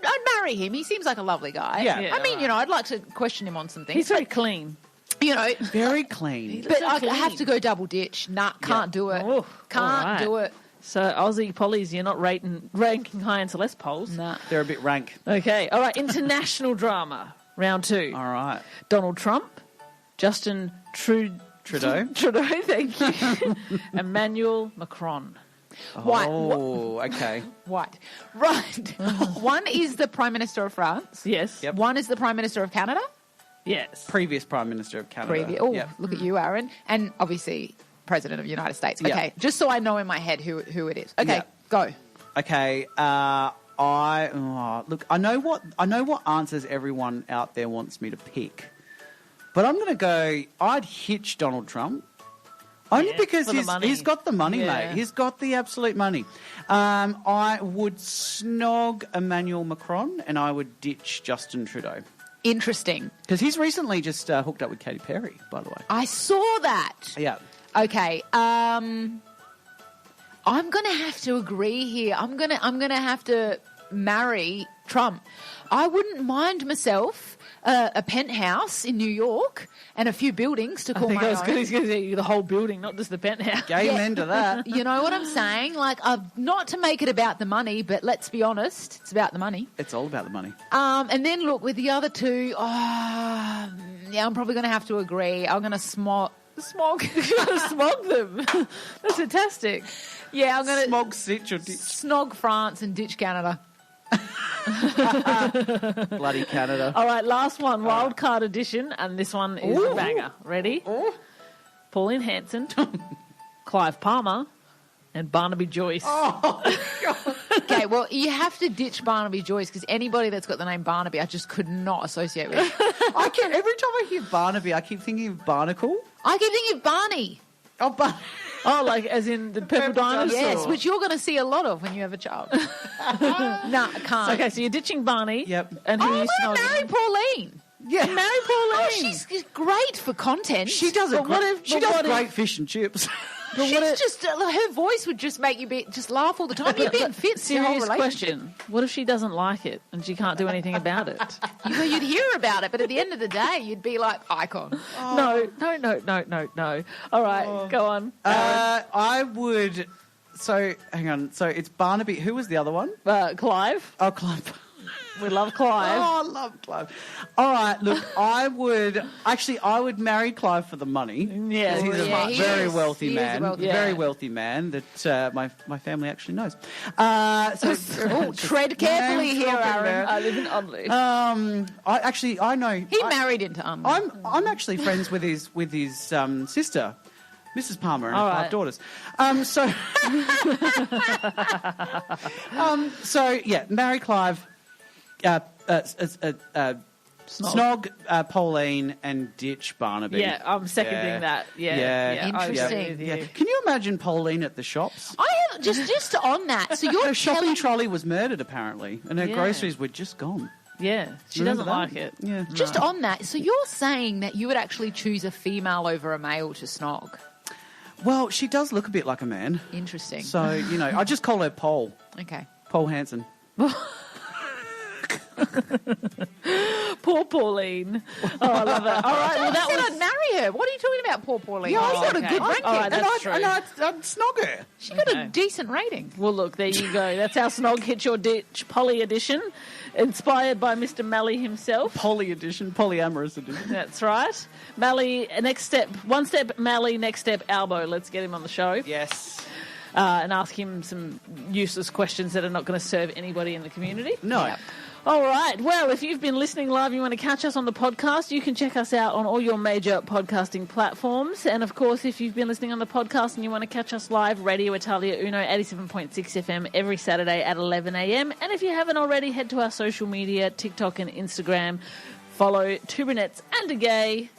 [SPEAKER 3] I'd marry him. He seems like a lovely guy.
[SPEAKER 2] Yeah.
[SPEAKER 1] Yeah,
[SPEAKER 3] I mean, I'd like to question him on some things.
[SPEAKER 1] He's very clean.
[SPEAKER 2] Very clean.
[SPEAKER 3] But
[SPEAKER 1] so
[SPEAKER 3] I
[SPEAKER 1] clean.
[SPEAKER 3] have to go double ditch. Nah, can't do it.
[SPEAKER 1] Oh,
[SPEAKER 3] Can't
[SPEAKER 1] all right.
[SPEAKER 3] do it.
[SPEAKER 1] So Aussie pollies, you're not ranking high in Celeste polls.
[SPEAKER 3] Nah.
[SPEAKER 2] They're a bit rank.
[SPEAKER 1] Okay. All right. International drama. Round two.
[SPEAKER 2] All right.
[SPEAKER 1] Donald Trump, Justin
[SPEAKER 2] Trudeau.
[SPEAKER 1] Trudeau, thank you. Emmanuel Macron.
[SPEAKER 3] What?
[SPEAKER 2] Oh, okay.
[SPEAKER 3] What? Right. One is the Prime Minister of France.
[SPEAKER 1] Yes.
[SPEAKER 2] Yep.
[SPEAKER 3] One is the Prime Minister of Canada.
[SPEAKER 1] Yes.
[SPEAKER 2] Previous Prime Minister of Canada.
[SPEAKER 3] Oh,
[SPEAKER 2] Yep.
[SPEAKER 3] look at you, Aaron. And obviously, President of the United States.
[SPEAKER 2] Yeah.
[SPEAKER 3] Okay, just so I know in my head who it is. Okay,
[SPEAKER 2] Yeah.
[SPEAKER 3] go.
[SPEAKER 2] Okay. Look, I know what answers everyone out there wants me to pick, but I'm going to go. I'd hitch Donald Trump. Only
[SPEAKER 1] Yeah,
[SPEAKER 2] because
[SPEAKER 1] for the money.
[SPEAKER 2] he's got the money,
[SPEAKER 1] Yeah.
[SPEAKER 2] mate. He's got the absolute money. I would snog Emmanuel Macron, and I would ditch Justin Trudeau.
[SPEAKER 3] Interesting.
[SPEAKER 2] Because he's recently just hooked up with Katy Perry, by the way.
[SPEAKER 3] I saw that.
[SPEAKER 2] Yeah.
[SPEAKER 3] Okay. I'm going to have to agree here. I'm going to have to marry Trump. I wouldn't mind myself a penthouse in New York and a few buildings to call my own.
[SPEAKER 1] He's going to get you the whole building, not just the penthouse.
[SPEAKER 2] Amen to that.
[SPEAKER 3] You know what I'm saying? Like, not to make it about the money, but let's be honest, it's about the money.
[SPEAKER 2] It's all about the money.
[SPEAKER 3] And then look, with the other two, I'm probably going to have to agree. I'm going to smog.
[SPEAKER 1] You're going to smog them. That's fantastic.
[SPEAKER 3] Yeah, I'm going to
[SPEAKER 2] Smog, sit your ditch.
[SPEAKER 3] snog France and ditch Canada.
[SPEAKER 2] Bloody Canada.
[SPEAKER 1] All right, last one, wild card edition, and this one is a banger. Ready? Pauline Hanson, Clive Palmer, and Barnaby Joyce.
[SPEAKER 3] Okay, well, you have to ditch Barnaby Joyce because anybody that's got the name Barnaby, I just could not associate with.
[SPEAKER 2] I can't. Every time I hear Barnaby, I keep thinking of Barnacle.
[SPEAKER 3] I keep thinking of Barney.
[SPEAKER 2] Oh, Barnaby.
[SPEAKER 1] Oh, like as in the purple dinosaur?
[SPEAKER 3] Yes, which you're going to see a lot of when you have a child. No, I can't.
[SPEAKER 1] Okay, so you're ditching Barney.
[SPEAKER 2] Yep.
[SPEAKER 1] And who
[SPEAKER 3] Oh,
[SPEAKER 1] are you
[SPEAKER 3] I'm going to marry
[SPEAKER 1] snogging?
[SPEAKER 3] Pauline.
[SPEAKER 2] Yeah.
[SPEAKER 1] Marry Pauline.
[SPEAKER 3] Oh, she's great for content.
[SPEAKER 2] She does
[SPEAKER 1] But
[SPEAKER 2] great fish and chips.
[SPEAKER 3] She's just her voice would just make you just laugh all the time. You'd be in fits. Your whole
[SPEAKER 1] Serious
[SPEAKER 3] relationship.
[SPEAKER 1] question. What if she doesn't like it and she can't do anything about it?
[SPEAKER 3] You'd hear about it, but at the end of the day, you'd be like icon.
[SPEAKER 1] No. All right, go on.
[SPEAKER 2] I would. So, hang on. So, it's Barnaby. Who was the other one?
[SPEAKER 1] Clive.
[SPEAKER 2] Oh, Clive.
[SPEAKER 1] We love Clive.
[SPEAKER 2] Oh, I love Clive. All right, look, I would marry Clive for the money.
[SPEAKER 1] Yeah,
[SPEAKER 2] 'Cause he's
[SPEAKER 3] yeah,
[SPEAKER 2] a
[SPEAKER 3] he
[SPEAKER 2] very
[SPEAKER 3] is.
[SPEAKER 2] wealthy
[SPEAKER 3] He is a
[SPEAKER 2] man.
[SPEAKER 3] wealthy
[SPEAKER 1] man.
[SPEAKER 2] Very wealthy man that my family actually knows.
[SPEAKER 3] Tread carefully here, Aaron.
[SPEAKER 1] I live in Audley.
[SPEAKER 2] I know.
[SPEAKER 3] He married into Unwinding.
[SPEAKER 2] I'm actually friends with his sister, Mrs. Palmer, and
[SPEAKER 1] All
[SPEAKER 2] her
[SPEAKER 1] right.
[SPEAKER 2] 5 daughters. So yeah, marry Clive, snog Pauline, and ditch Barnaby.
[SPEAKER 1] Yeah, I'm seconding
[SPEAKER 2] Yeah.
[SPEAKER 1] that. Yeah,
[SPEAKER 2] Yeah.
[SPEAKER 1] I agree
[SPEAKER 3] Interesting.
[SPEAKER 1] with you.
[SPEAKER 2] Yeah. Can you imagine Pauline at the shops?
[SPEAKER 3] I have just on that. So you're
[SPEAKER 2] Her shopping
[SPEAKER 3] telling
[SPEAKER 2] trolley was murdered apparently, and her
[SPEAKER 1] Yeah.
[SPEAKER 2] groceries were just gone.
[SPEAKER 1] Yeah, she
[SPEAKER 2] Remember
[SPEAKER 1] doesn't
[SPEAKER 2] that?
[SPEAKER 1] like it.
[SPEAKER 2] Yeah.
[SPEAKER 3] just on that. So you're saying that you would actually choose a female over a male to snog.
[SPEAKER 2] Well, she does look a bit like a man,
[SPEAKER 3] Interesting.
[SPEAKER 2] so I just call her Paul
[SPEAKER 3] Okay.
[SPEAKER 2] Hanson.
[SPEAKER 1] Poor Pauline. Oh, I love it. All right, well, that
[SPEAKER 3] said
[SPEAKER 1] was...
[SPEAKER 3] I'd marry her. What are you talking about, poor Pauline?
[SPEAKER 2] Yeah,
[SPEAKER 3] She's got
[SPEAKER 1] okay.
[SPEAKER 3] a good
[SPEAKER 1] All
[SPEAKER 3] ranking.
[SPEAKER 1] right, that's true.
[SPEAKER 2] And I'd snog her.
[SPEAKER 3] She got a
[SPEAKER 1] Okay.
[SPEAKER 3] decent rating.
[SPEAKER 1] Well, look, there you go. That's our Snog Hit Your Ditch Polly edition, inspired by Mr. Malley himself.
[SPEAKER 2] Poly edition, polyamorous edition.
[SPEAKER 1] That's right. Malley, next step, one step Malley, next step Albo. Let's get him on the show
[SPEAKER 2] Yes.
[SPEAKER 1] and ask him some useless questions that are not going to serve anybody in the community.
[SPEAKER 2] No.
[SPEAKER 3] Yep.
[SPEAKER 1] All right. Well, if you've been listening live and you want to catch us on the podcast, you can check us out on all your major podcasting platforms. And, of course, if you've been listening on the podcast and you want to catch us live, Radio Italia Uno, 87.6 FM every Saturday at 11 a.m. And if you haven't already, head to our social media, TikTok and Instagram. Follow Two Brunettes and a Gay.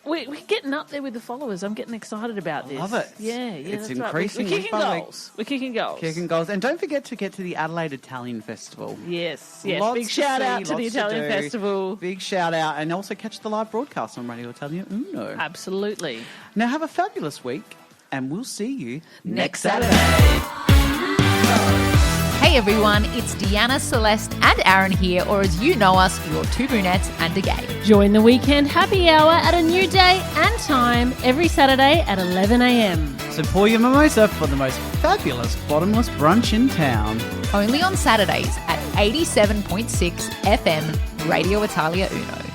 [SPEAKER 1] We're getting up there with the followers. I'm getting excited about this.
[SPEAKER 2] Love it.
[SPEAKER 1] Yeah,
[SPEAKER 2] It's
[SPEAKER 1] that's right.
[SPEAKER 2] increasing
[SPEAKER 1] We're
[SPEAKER 2] week
[SPEAKER 1] kicking
[SPEAKER 2] by week.
[SPEAKER 1] goals. We're kicking goals.
[SPEAKER 2] Kicking goals. And don't forget to get to the Adelaide Italian Festival.
[SPEAKER 1] Yes.
[SPEAKER 2] Lots
[SPEAKER 1] Big
[SPEAKER 2] to
[SPEAKER 1] shout
[SPEAKER 2] see,
[SPEAKER 1] out to the
[SPEAKER 2] lots to
[SPEAKER 1] Italian
[SPEAKER 2] do.
[SPEAKER 1] Festival.
[SPEAKER 2] Big shout out. And also catch the live broadcast on Radio Italia Uno.
[SPEAKER 1] Absolutely.
[SPEAKER 2] Now have a fabulous week, and we'll see you
[SPEAKER 1] Next Saturday.
[SPEAKER 3] Hey everyone, it's Deanna, Celeste, and Aaron here, or as you know us, your Two Brunettes and a Gay.
[SPEAKER 1] Join the weekend happy hour at a new day and time every Saturday at 11 a.m.
[SPEAKER 2] So pour your mimosa for the most fabulous bottomless brunch in town.
[SPEAKER 3] Only on Saturdays at 87.6 FM, Radio Italia Uno.